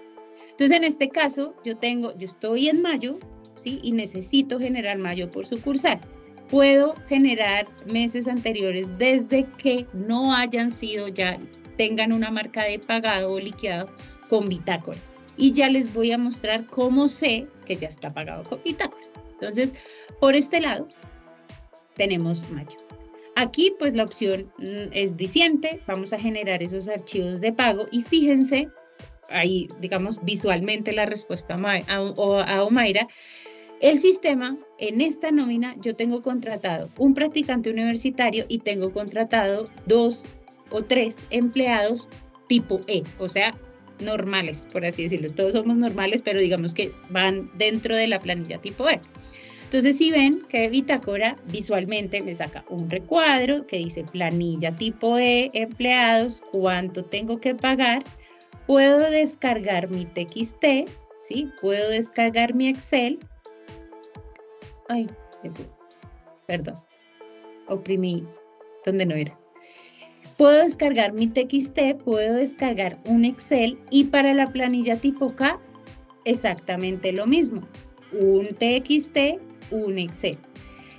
Entonces en este caso yo estoy en mayo, ¿sí? Y necesito generar mayo por sucursal. Puedo generar meses anteriores desde que no hayan sido ya tengan una marca de pagado o liquidado con bitácora. Y ya les voy a mostrar cómo sé que ya está pagado con bitácora. Entonces, por este lado, tenemos mayo. Aquí, pues la opción es diciente. Vamos a generar esos archivos de pago y fíjense, ahí, digamos, visualmente la respuesta a Omaira. El sistema, en esta nómina, yo tengo contratado un practicante universitario y tengo contratado 2 o 3 empleados tipo E, o sea, normales, por así decirlo. Todos somos normales, pero digamos que van dentro de la planilla tipo E. Entonces, si ven que bitácora visualmente me saca un recuadro que dice planilla tipo E, empleados, cuánto tengo que pagar, puedo descargar mi TXT, ¿sí? Puedo descargar mi Excel. Ay, perdón, oprimí donde no era. Puedo descargar mi TXT, puedo descargar un Excel y para la planilla tipo K, exactamente lo mismo. Un TXT, un Excel.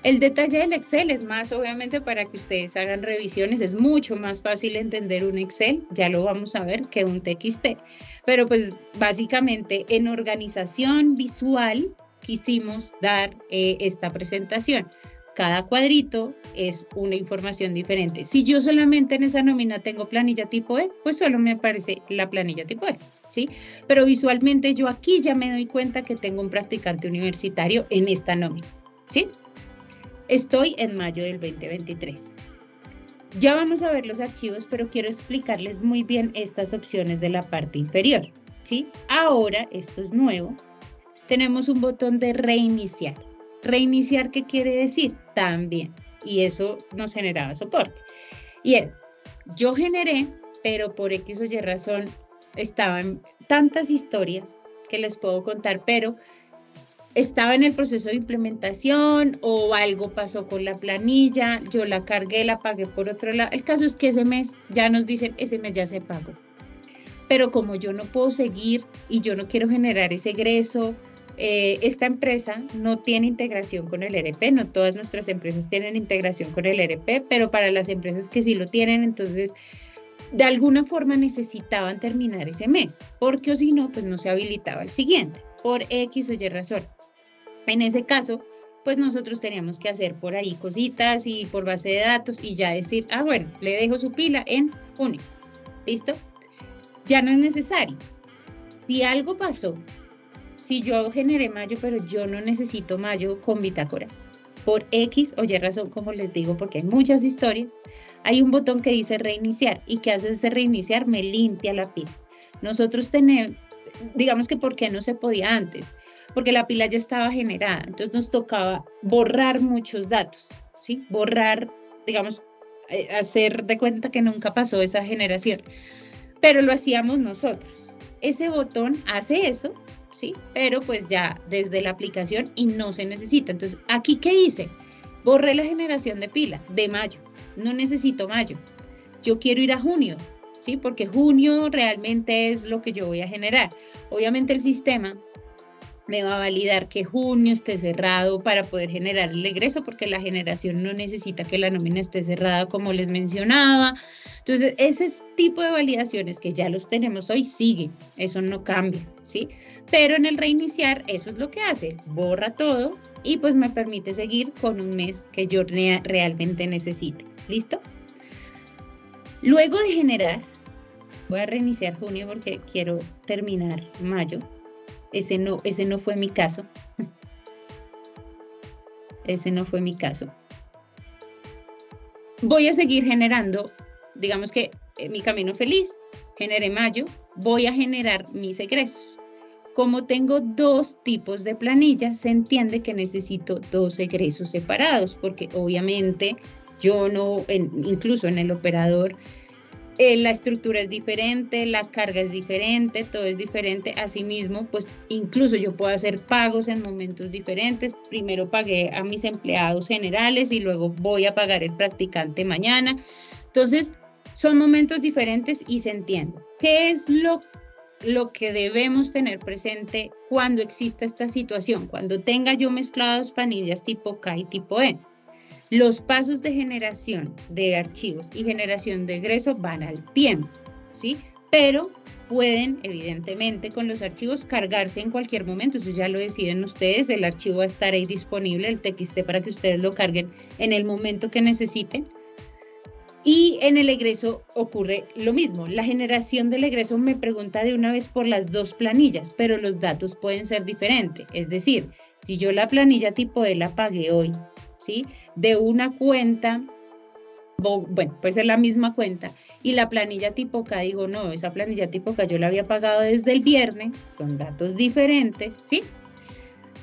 El detalle del Excel es más, obviamente, para que ustedes hagan revisiones, es mucho más fácil entender un Excel, ya lo vamos a ver, que un TXT. Pero pues básicamente en organización visual quisimos dar esta presentación. Cada cuadrito es una información diferente. Si yo solamente en esa nómina tengo planilla tipo E, pues solo me aparece la planilla tipo E, ¿sí? Pero visualmente yo aquí ya me doy cuenta que tengo un practicante universitario en esta nómina, ¿sí? Estoy en mayo del 2023. Ya vamos a ver los archivos, pero quiero explicarles muy bien estas opciones de la parte inferior, ¿sí? Ahora, esto es nuevo, tenemos un botón de reiniciar. ¿Reiniciar qué quiere decir? También, y eso nos generaba soporte. Y yo generé, pero por X o Y razón, estaban tantas historias que les puedo contar, pero estaba en el proceso de implementación o algo pasó con la planilla, yo la cargué, la pagué por otro lado. El caso es que ese mes ya nos dicen, ese mes ya se pagó. Pero como yo no puedo seguir y yo no quiero generar ese egreso, esta empresa no tiene integración con el ERP, no todas nuestras empresas tienen integración con el ERP, pero para las empresas que sí lo tienen, entonces de alguna forma necesitaban terminar ese mes, porque o si no, pues no se habilitaba el siguiente, por X o Y razón. En ese caso, pues nosotros teníamos que hacer por ahí cositas y por base de datos y ya decir, ah, bueno, le dejo su pila en junio, ¿listo? Ya no es necesario. Si algo pasó, si yo generé mayo, pero yo no necesito mayo con bitácora, por X o Y razón, como les digo, porque hay muchas historias, hay un botón que dice reiniciar y que hace ese reiniciar, me limpia la pila. Nosotros tenemos, digamos que ¿por qué no se podía antes? Porque la pila ya estaba generada, entonces nos tocaba borrar muchos datos, ¿sí? Borrar, digamos, hacer de cuenta que nunca pasó esa generación, pero lo hacíamos nosotros. Ese botón hace eso, ¿sí? Pero pues ya desde la aplicación y no se necesita. Entonces, ¿aquí qué hice? Borré la generación de pila de mayo, no necesito mayo. Yo quiero ir a junio, ¿sí? Porque junio realmente es lo que yo voy a generar. Obviamente el sistema me va a validar que junio esté cerrado para poder generar el egreso, porque la generación no necesita que la nómina esté cerrada como les mencionaba. Entonces, ese tipo de validaciones que ya los tenemos hoy siguen, eso no cambia, ¿sí? Pero en el reiniciar, eso es lo que hace, borra todo y pues me permite seguir con un mes que yo realmente necesite. ¿Listo? Luego de generar, voy a reiniciar junio porque quiero terminar mayo. ese no fue mi caso. Ese no fue mi caso. Voy a seguir generando, digamos que mi camino feliz, generé mayo, voy a generar mis egresos. Como tengo dos tipos de planilla, se entiende que necesito dos egresos separados, porque obviamente yo no, incluso en el operador, la estructura es diferente, la carga es diferente, todo es diferente. Asimismo, pues incluso yo puedo hacer pagos en momentos diferentes. Primero pagué a mis empleados generales y luego voy a pagar el practicante mañana. Entonces, son momentos diferentes y se entiende. ¿Qué es lo que debemos tener presente cuando exista esta situación? Cuando tenga yo mezcladas planillas tipo K y tipo E. Los pasos de generación de archivos y generación de egreso van al tiempo, ¿sí? Pero pueden, evidentemente, con los archivos cargarse en cualquier momento. Eso ya lo deciden ustedes. El archivo va a estar ahí disponible, el TXT, para que ustedes lo carguen en el momento que necesiten. Y en el egreso ocurre lo mismo. La generación del egreso me pregunta de una vez por las dos planillas, pero los datos pueden ser diferentes. Es decir, si yo la planilla tipo E la pagué hoy, ¿sí? De una cuenta, bueno, puede ser la misma cuenta, y la planilla tipo K, digo, no, esa planilla tipo K yo la había pagado desde el viernes, son datos diferentes, ¿sí?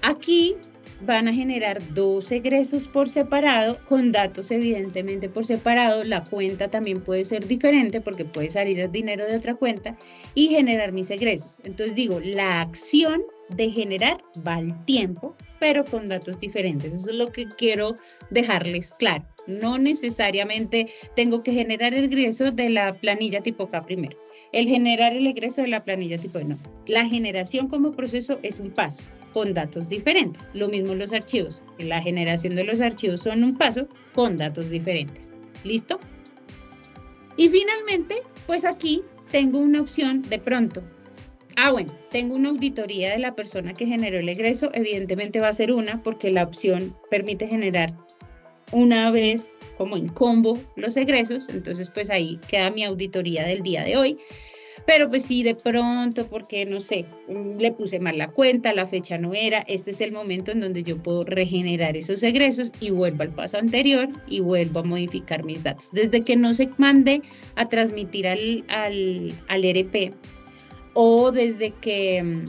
Aquí van a generar dos egresos por separado, con datos evidentemente por separado. La cuenta también puede ser diferente porque puede salir el dinero de otra cuenta y generar mis egresos. Entonces digo, la acción de generar va al tiempo, pero con datos diferentes. Eso es lo que quiero dejarles claro. No necesariamente tengo que generar el egreso de la planilla tipo K primero. El generar el egreso de la planilla tipo E, no. La generación como proceso es un paso con datos diferentes. Lo mismo los archivos. La generación de los archivos son un paso con datos diferentes. ¿Listo? Y finalmente, pues aquí tengo una opción de pronto. Bueno, tengo una auditoría de la persona que generó el egreso. Evidentemente va a ser una porque la opción permite generar una vez como en combo los egresos. Entonces, pues ahí queda mi auditoría del día de hoy. Pero pues sí, de pronto, porque no sé, le puse mal la cuenta, la fecha no era, este es el momento en donde yo puedo regenerar esos egresos y vuelvo al paso anterior y vuelvo a modificar mis datos. Desde que no se mande a transmitir al ERP o desde que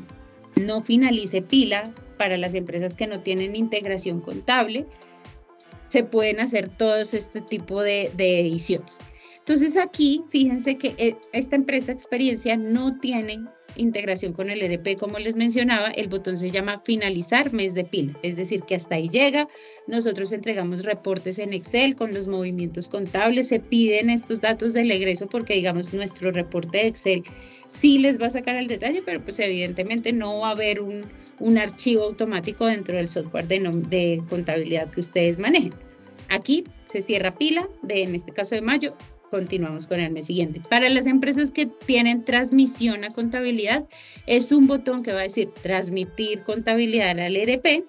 no finalice pila para las empresas que no tienen integración contable, se pueden hacer todos este tipo de ediciones. Entonces aquí, fíjense que esta empresa Experiencia no tiene integración con el ERP, como les mencionaba. El botón se llama finalizar mes de pila, es decir, que hasta ahí llega. Nosotros entregamos reportes en Excel con los movimientos contables, se piden estos datos del egreso porque, digamos, nuestro reporte de Excel sí les va a sacar el detalle, pero pues evidentemente no va a haber un archivo automático dentro del software de contabilidad que ustedes manejen. Aquí se cierra pila, en este caso de mayo. Continuamos con el mes siguiente. Para las empresas que tienen transmisión a contabilidad, es un botón que va a decir transmitir contabilidad al ERP.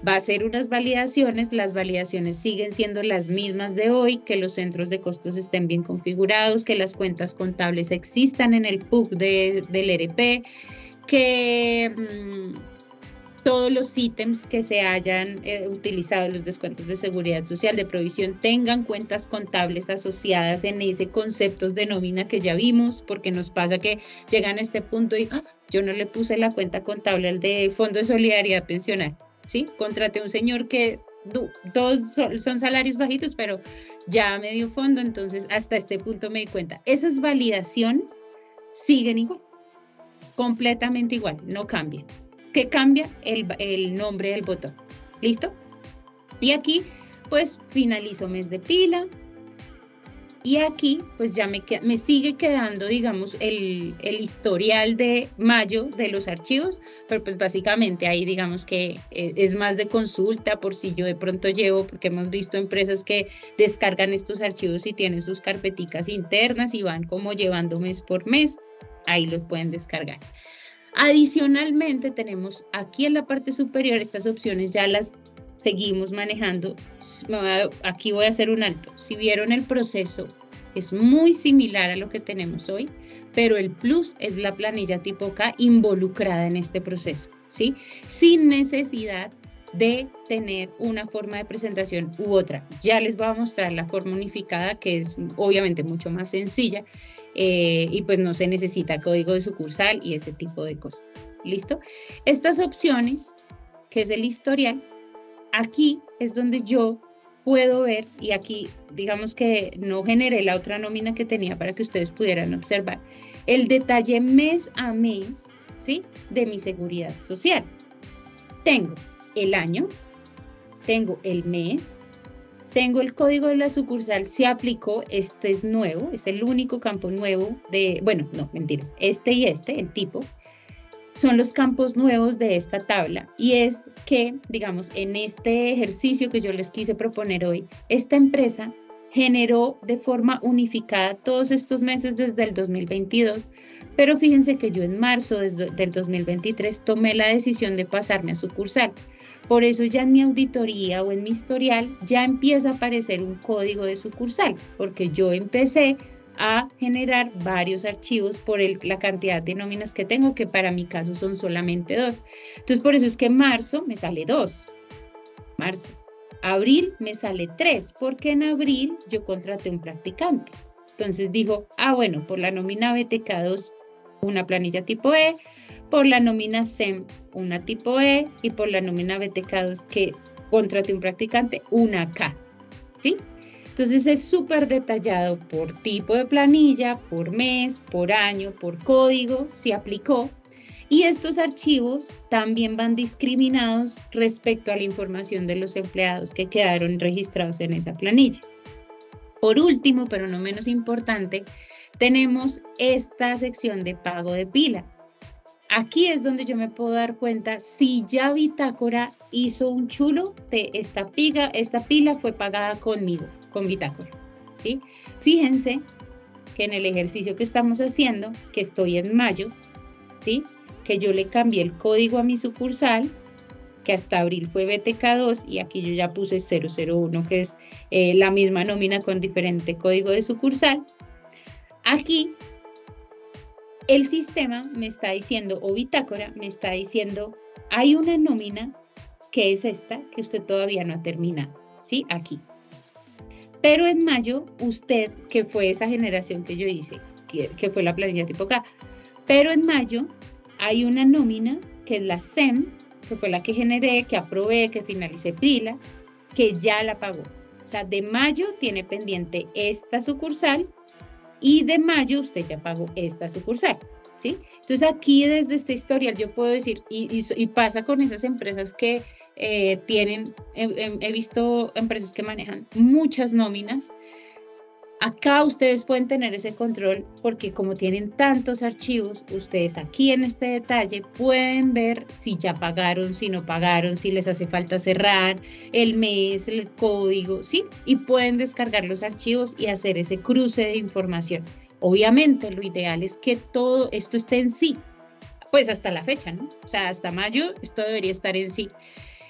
Va a hacer unas validaciones. Las validaciones siguen siendo las mismas de hoy, que los centros de costos estén bien configurados, que las cuentas contables existan en el PUC del ERP, que todos los ítems que se hayan utilizado, los descuentos de seguridad social, de provisión, tengan cuentas contables asociadas en ese conceptos de nómina que ya vimos, porque nos pasa que llegan a este punto y yo no le puse la cuenta contable al de Fondo de Solidaridad Pensional, ¿sí? Contraté a un señor que todos son salarios bajitos, pero ya me dio fondo, entonces hasta este punto me di cuenta. Esas validaciones siguen igual, completamente igual, no cambian. Que cambia el nombre del botón. ¿Listo? Y aquí, pues, finalizo mes de pila. Y aquí, pues, ya me sigue quedando, digamos, el historial de mayo de los archivos, pero pues básicamente ahí, digamos que es más de consulta por si yo de pronto llevo, porque hemos visto empresas que descargan estos archivos y tienen sus carpeticas internas y van como llevando mes por mes. Ahí los pueden descargar. Adicionalmente tenemos aquí en la parte superior estas opciones, ya las seguimos manejando. Aquí voy a hacer un alto. Si vieron el proceso, es muy similar a lo que tenemos hoy, pero el plus es la planilla tipo K involucrada en este proceso, ¿sí? Sin necesidad de tener una forma de presentación u otra. Ya les voy a mostrar la forma unificada, que es obviamente mucho más sencilla, y pues no se necesita código de sucursal y ese tipo de cosas. ¿Listo? Estas opciones, que es el historial, aquí es donde yo puedo ver, y aquí digamos que no generé la otra nómina que tenía para que ustedes pudieran observar, el detalle mes a mes, ¿sí? De mi seguridad social. Tengo el año, tengo el mes, tengo el código de la sucursal, se aplicó, este es nuevo, es el único campo nuevo de, bueno, no, mentiras, este y este, el tipo, son los campos nuevos de esta tabla, y es que, digamos, en este ejercicio que yo les quise proponer hoy, esta empresa generó de forma unificada todos estos meses desde el 2022, pero fíjense que yo en marzo del 2023 tomé la decisión de pasarme a sucursal. Por eso ya en mi auditoría o en mi historial ya empieza a aparecer un código de sucursal, porque yo empecé a generar varios archivos por la cantidad de nóminas que tengo, que para mi caso son solamente 2. Entonces, por eso es que en marzo me sale 2. Marzo. Abril me sale 3, porque en abril yo contraté un practicante. Entonces dijo, bueno, por la nómina BTK2, una planilla tipo E, por la nómina SEM, una tipo E, y por la nómina BTK2 que contraté un practicante, una K, ¿sí? Entonces es súper detallado por tipo de planilla, por mes, por año, por código, se aplicó. Y estos archivos también van discriminados respecto a la información de los empleados que quedaron registrados en esa planilla. Por último, pero no menos importante, tenemos esta sección de pago de pila. Aquí es donde yo me puedo dar cuenta si ya Bitácora hizo un chulo de esta pila fue pagada conmigo, con Bitácora, ¿sí? Fíjense que en el ejercicio que estamos haciendo, que estoy en mayo, ¿sí? Que yo le cambié el código a mi sucursal, que hasta abril fue BTK2, y aquí yo ya puse 001, que es la misma nómina con diferente código de sucursal. Aquí el sistema me está diciendo, o Bitácora me está diciendo, hay una nómina que es esta, que usted todavía no ha terminado, ¿sí? Aquí. Pero en mayo, usted, que fue esa generación que yo hice, que fue la planilla tipo K, pero en mayo hay una nómina que es la SEM, que fue la que generé, que aprobé, que finalicé pila, que ya la pagó. O sea, de mayo tiene pendiente esta sucursal, y de mayo usted ya pagó esta sucursal, ¿sí? Entonces aquí desde este historial yo puedo decir, y pasa con esas empresas que tienen, he visto empresas que manejan muchas nóminas. Acá ustedes pueden tener ese control porque como tienen tantos archivos, ustedes aquí en este detalle pueden ver si ya pagaron, si no pagaron, si les hace falta cerrar el mes, el código, ¿sí? Y pueden descargar los archivos y hacer ese cruce de información. Obviamente lo ideal es que todo esto esté en sí, pues hasta la fecha, ¿no? O sea, hasta mayo esto debería estar en sí.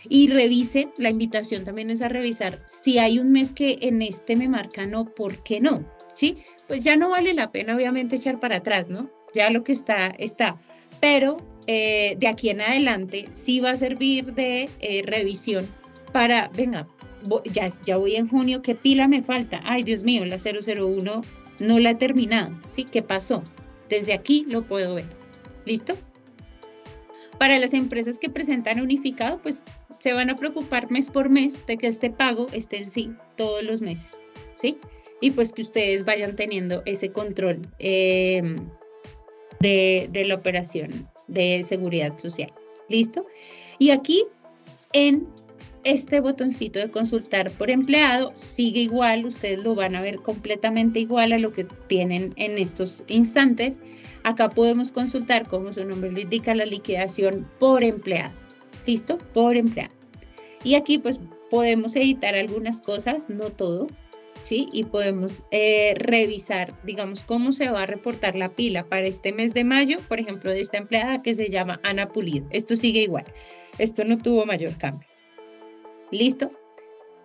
Y revise, la invitación también es a revisar si hay un mes que en este me marca no, ¿por qué no? ¿Sí? Pues ya no vale la pena obviamente echar para atrás, ¿no? Ya lo que está, está. Pero de aquí en adelante sí va a servir de revisión para, venga, ya voy en junio, ¿qué pila me falta? Ay, Dios mío, la 001 no la he terminado, ¿sí? ¿Qué pasó? Desde aquí lo puedo ver. ¿Listo? Para las empresas que presentan unificado, pues se van a preocupar mes por mes de que este pago esté en sí todos los meses, ¿sí? Y pues que ustedes vayan teniendo ese control de la operación de seguridad social. ¿Listo? Y aquí en este botoncito de consultar por empleado sigue igual, ustedes lo van a ver completamente igual a lo que tienen en estos instantes. Acá podemos consultar, como su nombre lo indica, la liquidación por empleado. ¿Listo? Por empleado. Y aquí pues podemos editar algunas cosas, no todo, ¿sí? Y podemos revisar, digamos, cómo se va a reportar la pila para este mes de mayo, por ejemplo, de esta empleada que se llama Ana Pulido. Esto sigue igual. Esto no tuvo mayor cambio. ¿Listo?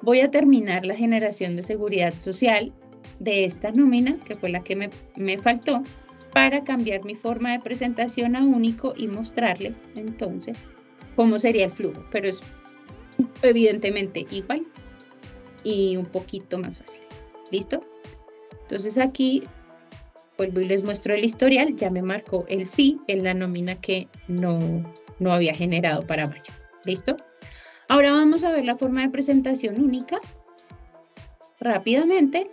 Voy a terminar la generación de seguridad social de esta nómina, que fue la que me faltó. para cambiar mi forma de presentación a único y mostrarles entonces cómo sería el flujo, pero es evidentemente igual y un poquito más fácil. ¿Listo? Entonces aquí vuelvo y les muestro el historial, ya me marcó el sí en la nómina que no había generado para mayo. ¿Listo? Ahora vamos a ver la forma de presentación única. Rápidamente.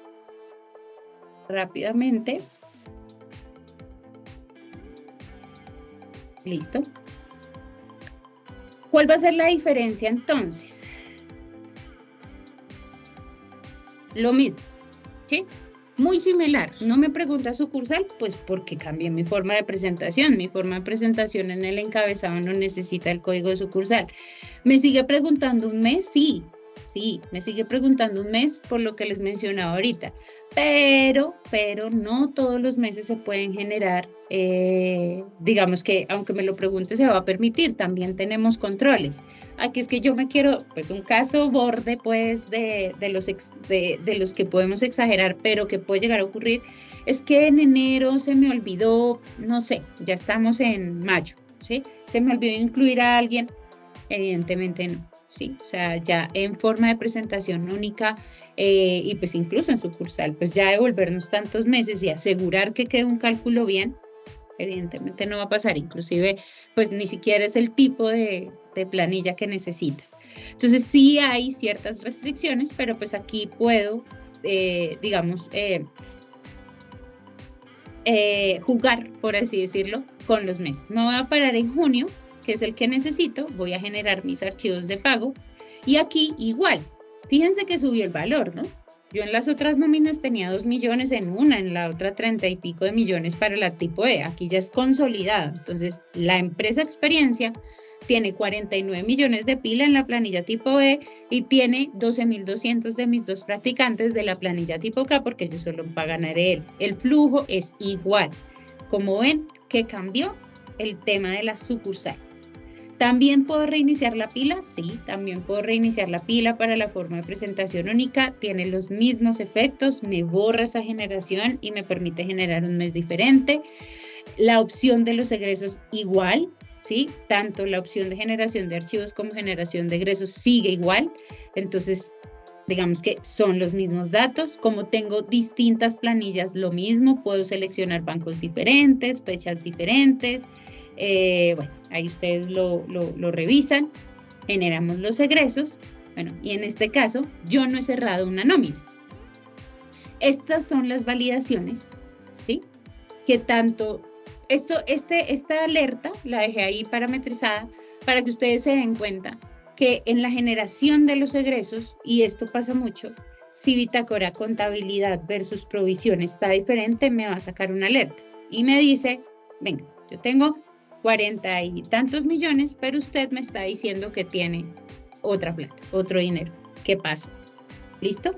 Listo. ¿Cuál va a ser la diferencia entonces? Lo mismo, ¿sí? Muy similar. No me pregunta sucursal, pues porque cambié mi forma de presentación. Mi forma de presentación en el encabezado no necesita el código de sucursal. ¿Me sigue preguntando un mes? Sí, me sigue preguntando un mes por lo que les mencionaba ahorita. Pero no todos los meses se pueden generar, digamos que aunque me lo pregunte se va a permitir, también tenemos controles. Aquí es que yo me quiero, pues un caso borde pues de los que podemos exagerar, pero que puede llegar a ocurrir, es que en enero se me olvidó, no sé, ya estamos en mayo, ¿sí? Se me olvidó incluir a alguien, evidentemente no. ¿Sí? O sea, ya en forma de presentación única y pues incluso en sucursal, pues ya devolvernos tantos meses y asegurar que quede un cálculo bien, evidentemente no va a pasar, inclusive pues ni siquiera es el tipo de planilla que necesitas. Entonces sí hay ciertas restricciones, pero pues aquí puedo, digamos, jugar, por así decirlo, con los meses. Me voy a parar en junio, que es el que necesito, voy a generar mis archivos de pago y aquí igual, fíjense que subió el valor, ¿no? Yo en las otras nóminas tenía 2 millones en una, en la otra 30 y pico de millones para la tipo E, aquí ya es consolidado, entonces la empresa Experiencia tiene 49 millones de pila en la planilla tipo E y tiene 12.200 de mis dos practicantes de la planilla tipo K porque ellos solo pagan ARL. El flujo es igual. Como ven, ¿qué cambió? El tema de la sucursal. ¿También puedo reiniciar la pila? Sí, también puedo reiniciar la pila para la forma de presentación única. Tiene los mismos efectos, me borra esa generación y me permite generar un mes diferente. La opción de los egresos igual, ¿sí? Tanto la opción de generación de archivos como generación de egresos sigue igual. Entonces, digamos que son los mismos datos. Como tengo distintas planillas, lo mismo. Puedo seleccionar bancos diferentes, fechas diferentes. Bueno, ahí ustedes lo revisan, generamos los egresos, bueno, y en este caso yo no he cerrado una nómina. Estas son las validaciones, ¿sí? Que tanto, esta alerta la dejé ahí parametrizada para que ustedes se den cuenta que en la generación de los egresos, y esto pasa mucho, si bitácora contabilidad versus provisión está diferente, me va a sacar una alerta y me dice, venga, yo tengo 40 y tantos millones, pero usted me está diciendo que tiene otra plata, otro dinero. ¿Qué pasó? ¿Listo?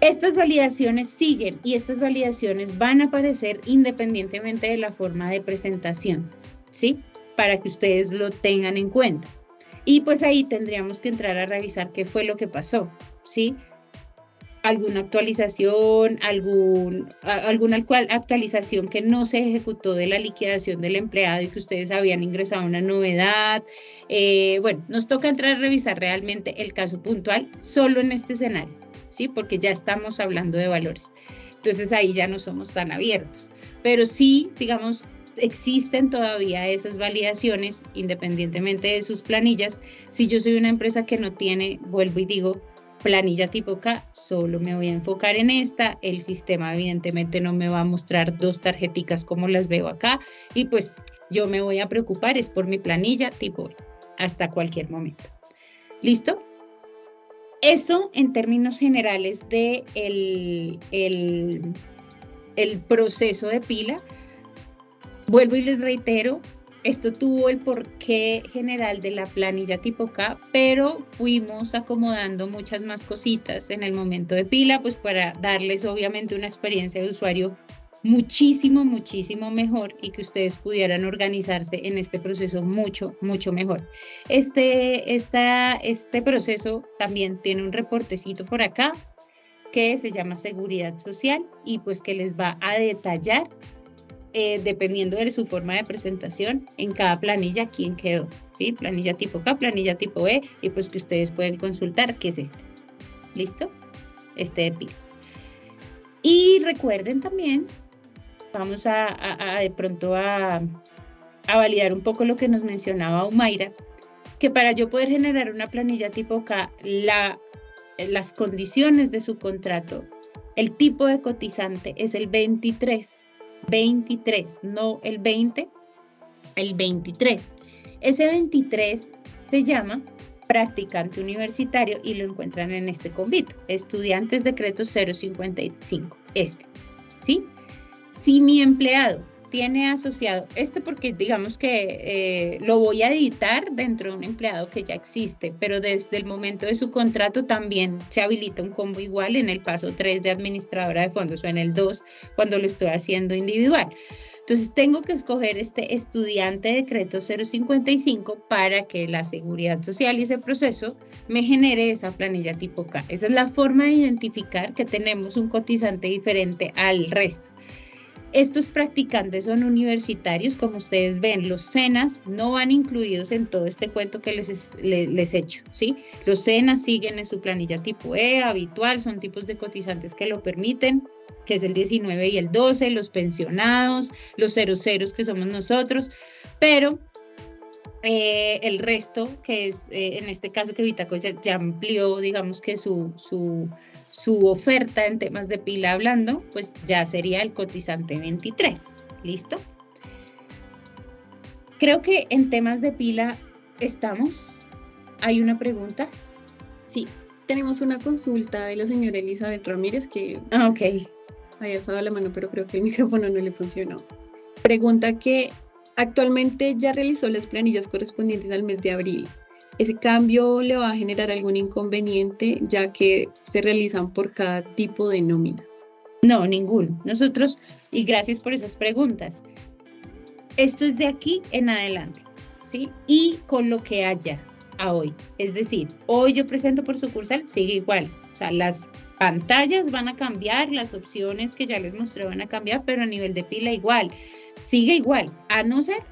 Estas validaciones siguen y estas validaciones van a aparecer independientemente de la forma de presentación, ¿sí? Para que ustedes lo tengan en cuenta. Y pues ahí tendríamos que entrar a revisar qué fue lo que pasó, ¿sí? Alguna actualización, alguna actualización que no se ejecutó de la liquidación del empleado y que ustedes habían ingresado una novedad. Bueno, nos toca entrar a revisar realmente el caso puntual solo en este escenario, ¿sí? Porque ya estamos hablando de valores. Entonces ahí ya no somos tan abiertos. Pero sí, digamos, existen todavía esas validaciones independientemente de sus planillas. Si yo soy una empresa que no tiene, vuelvo y digo, planilla tipo K, solo me voy a enfocar en esta, el sistema evidentemente no me va a mostrar dos tarjeticas como las veo acá y pues yo me voy a preocupar es por mi planilla tipo hasta cualquier momento. ¿Listo? Eso en términos generales de el proceso de pila. Vuelvo y les reitero, esto tuvo el porqué general de la planilla tipo K, pero fuimos acomodando muchas más cositas en el momento de pila, pues para darles obviamente una experiencia de usuario muchísimo mejor y que ustedes pudieran organizarse en este proceso mucho mejor. Este proceso también tiene un reportecito por acá que se llama Seguridad Social y pues que les va a detallar dependiendo de su forma de presentación, en cada planilla quién quedó, ¿sí? Planilla tipo K, planilla tipo E, y pues que ustedes pueden consultar qué es este. ¿Listo? Este de pila. Y recuerden también, vamos de pronto a validar un poco lo que nos mencionaba Humaira, que para yo poder generar una planilla tipo K, las condiciones de su contrato, el tipo de cotizante es el 23, no el 20, el 23. Ese 23 se llama practicante universitario y lo encuentran en este convito, estudiantes decreto 055, ¿sí? Si mi empleado tiene asociado porque digamos que lo voy a editar dentro de un empleado que ya existe, pero desde el momento de su contrato también se habilita un combo igual en el paso 3 de administradora de fondos o en el 2 cuando lo estoy haciendo individual. Entonces tengo que escoger este estudiante decreto 055 para que la seguridad social y ese proceso me genere esa planilla tipo K. Esa es la forma de identificar que tenemos un cotizante diferente al resto. Estos practicantes son universitarios, como ustedes ven, los SENAs no van incluidos en todo este cuento que les he hecho, ¿sí? Los SENAs siguen en su planilla tipo E, habitual, son tipos de cotizantes que lo permiten, que es el 19 y el 12, los pensionados, los 00 que somos nosotros, pero el resto, que es en este caso que Vitaco ya amplió, digamos que su oferta en temas de pila hablando, pues ya sería el cotizante 23. ¿Listo? Creo que en temas de pila estamos. ¿Hay una pregunta? Sí, tenemos una consulta de la señora Elizabeth Ramírez que ok. había alzado la mano, pero creo que el micrófono no le funcionó. Pregunta que actualmente ya realizó las planillas correspondientes al mes de abril. ¿Ese cambio le va a generar algún inconveniente ya que se realizan por cada tipo de nómina? No, ninguno. Nosotros, y gracias por esas preguntas, esto es de aquí en adelante, ¿sí? Y con lo que haya a hoy. Es decir, hoy yo presento por sucursal, sigue igual. O sea, las pantallas van a cambiar, las opciones que ya les mostré van a cambiar, pero a nivel de pila igual. Sigue igual, a no ser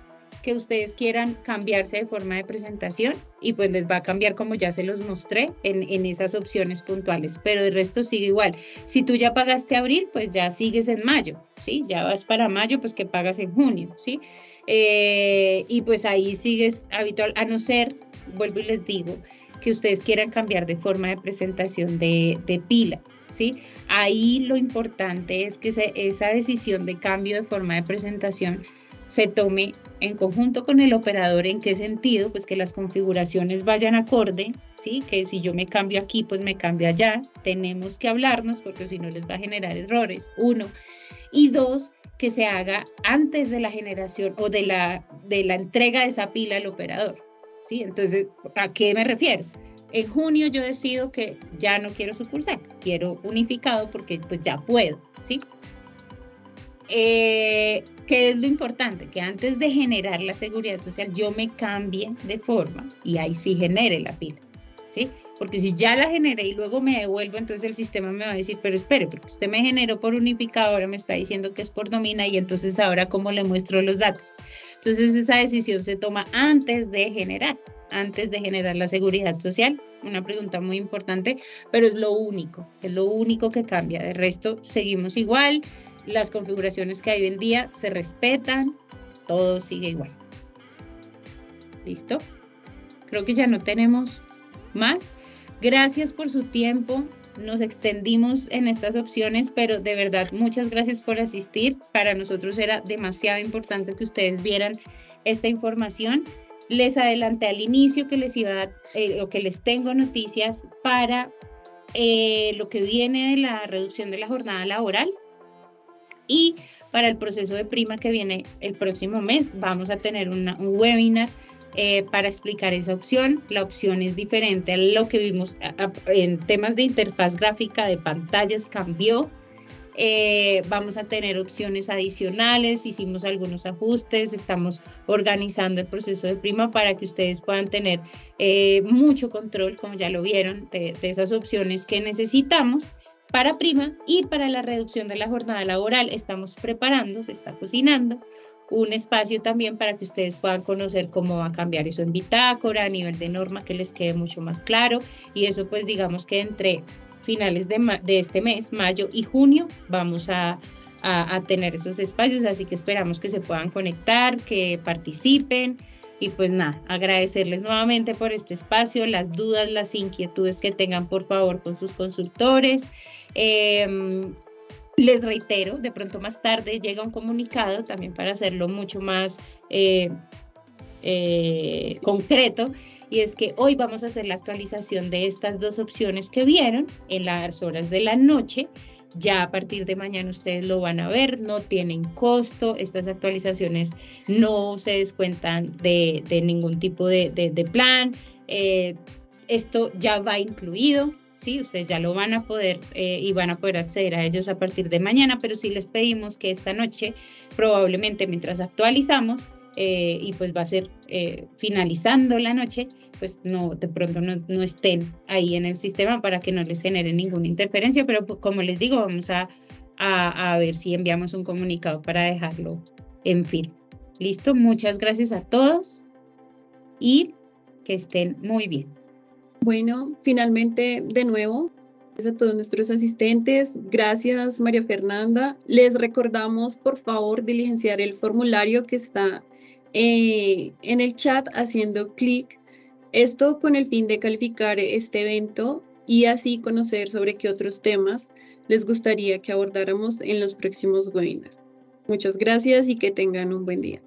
que ustedes quieran cambiarse de forma de presentación y pues les va a cambiar como ya se los mostré en esas opciones puntuales, pero el resto sigue igual. Si tú ya pagaste abril, pues ya sigues en mayo, ¿sí? Ya vas para mayo, pues que pagas en junio, ¿sí? Y pues ahí sigues habitual, a no ser, vuelvo y les digo, que ustedes quieran cambiar de forma de presentación de pila, ¿sí? Ahí lo importante es que esa decisión de cambio de forma de presentación se tome en conjunto con el operador. ¿En qué sentido? Pues que las configuraciones vayan acorde, ¿sí? Que si yo me cambio aquí, pues me cambio allá. Tenemos que hablarnos porque si no les va a generar errores, 1. Y 2, que se haga antes de la generación o de la entrega de esa pila al operador, ¿sí? Entonces, ¿a qué me refiero? En junio yo decido que ya no quiero sucursal, quiero unificado porque pues ya puedo, ¿sí? ¿Qué es lo importante? Que antes de generar la seguridad social yo me cambie de forma y ahí sí genere la pila, ¿sí? Porque si ya la generé y luego me devuelvo, entonces el sistema me va a decir, pero espere, porque usted me generó por unificado, ahora me está diciendo que es por nómina y entonces ahora ¿cómo le muestro los datos? Entonces esa decisión se toma antes de generar la seguridad social. Una pregunta muy importante, pero es lo único que cambia. De resto seguimos igual. Las configuraciones que hay hoy en día se respetan, todo sigue igual. ¿Listo? Creo que ya no tenemos más. Gracias por su tiempo. Nos extendimos en estas opciones, pero de verdad, muchas gracias por asistir. Para nosotros era demasiado importante que ustedes vieran esta información. Les adelanté al inicio que les iba o que les tengo noticias para lo que viene de la reducción de la jornada laboral. Y para el proceso de prima que viene el próximo mes, vamos a tener un webinar para explicar esa opción. La opción es diferente a lo que vimos en temas de interfaz gráfica de pantallas, cambió. Vamos a tener opciones adicionales, hicimos algunos ajustes, estamos organizando el proceso de prima para que ustedes puedan tener mucho control, como ya lo vieron, de esas opciones que necesitamos. para Prima, y para la reducción de la jornada laboral estamos preparando, se está cocinando un espacio también para que ustedes puedan conocer cómo va a cambiar eso en bitácora, a nivel de norma, que les quede mucho más claro, y eso pues digamos que entre finales de este mes, mayo y junio, vamos a tener esos espacios, así que esperamos que se puedan conectar, que participen, y pues nada, agradecerles nuevamente por este espacio, las dudas, las inquietudes que tengan, por favor, con sus consultores. Les reitero, de pronto más tarde llega un comunicado también para hacerlo mucho más concreto, y es que hoy vamos a hacer la actualización de estas dos opciones que vieron en las horas de la noche. Ya a partir de mañana ustedes lo van a ver, no tienen costo, estas actualizaciones no se descuentan de ningún tipo de plan, esto ya va incluido, ¿sí? Ustedes ya lo van a poder y van a poder acceder a ellos a partir de mañana, pero sí les pedimos que esta noche, probablemente mientras actualizamos, y pues va a ser finalizando la noche, pues no, de pronto no estén ahí en el sistema para que no les genere ninguna interferencia, pero pues, como les digo, vamos a ver si enviamos un comunicado para dejarlo en firme. Listo, muchas gracias a todos y que estén muy bien. Bueno, finalmente, de nuevo, gracias a todos nuestros asistentes. Gracias, María Fernanda. Les recordamos, por favor, diligenciar el formulario que está en el chat haciendo clic. Esto con el fin de calificar este evento y así conocer sobre qué otros temas les gustaría que abordáramos en los próximos webinars. Muchas gracias y que tengan un buen día.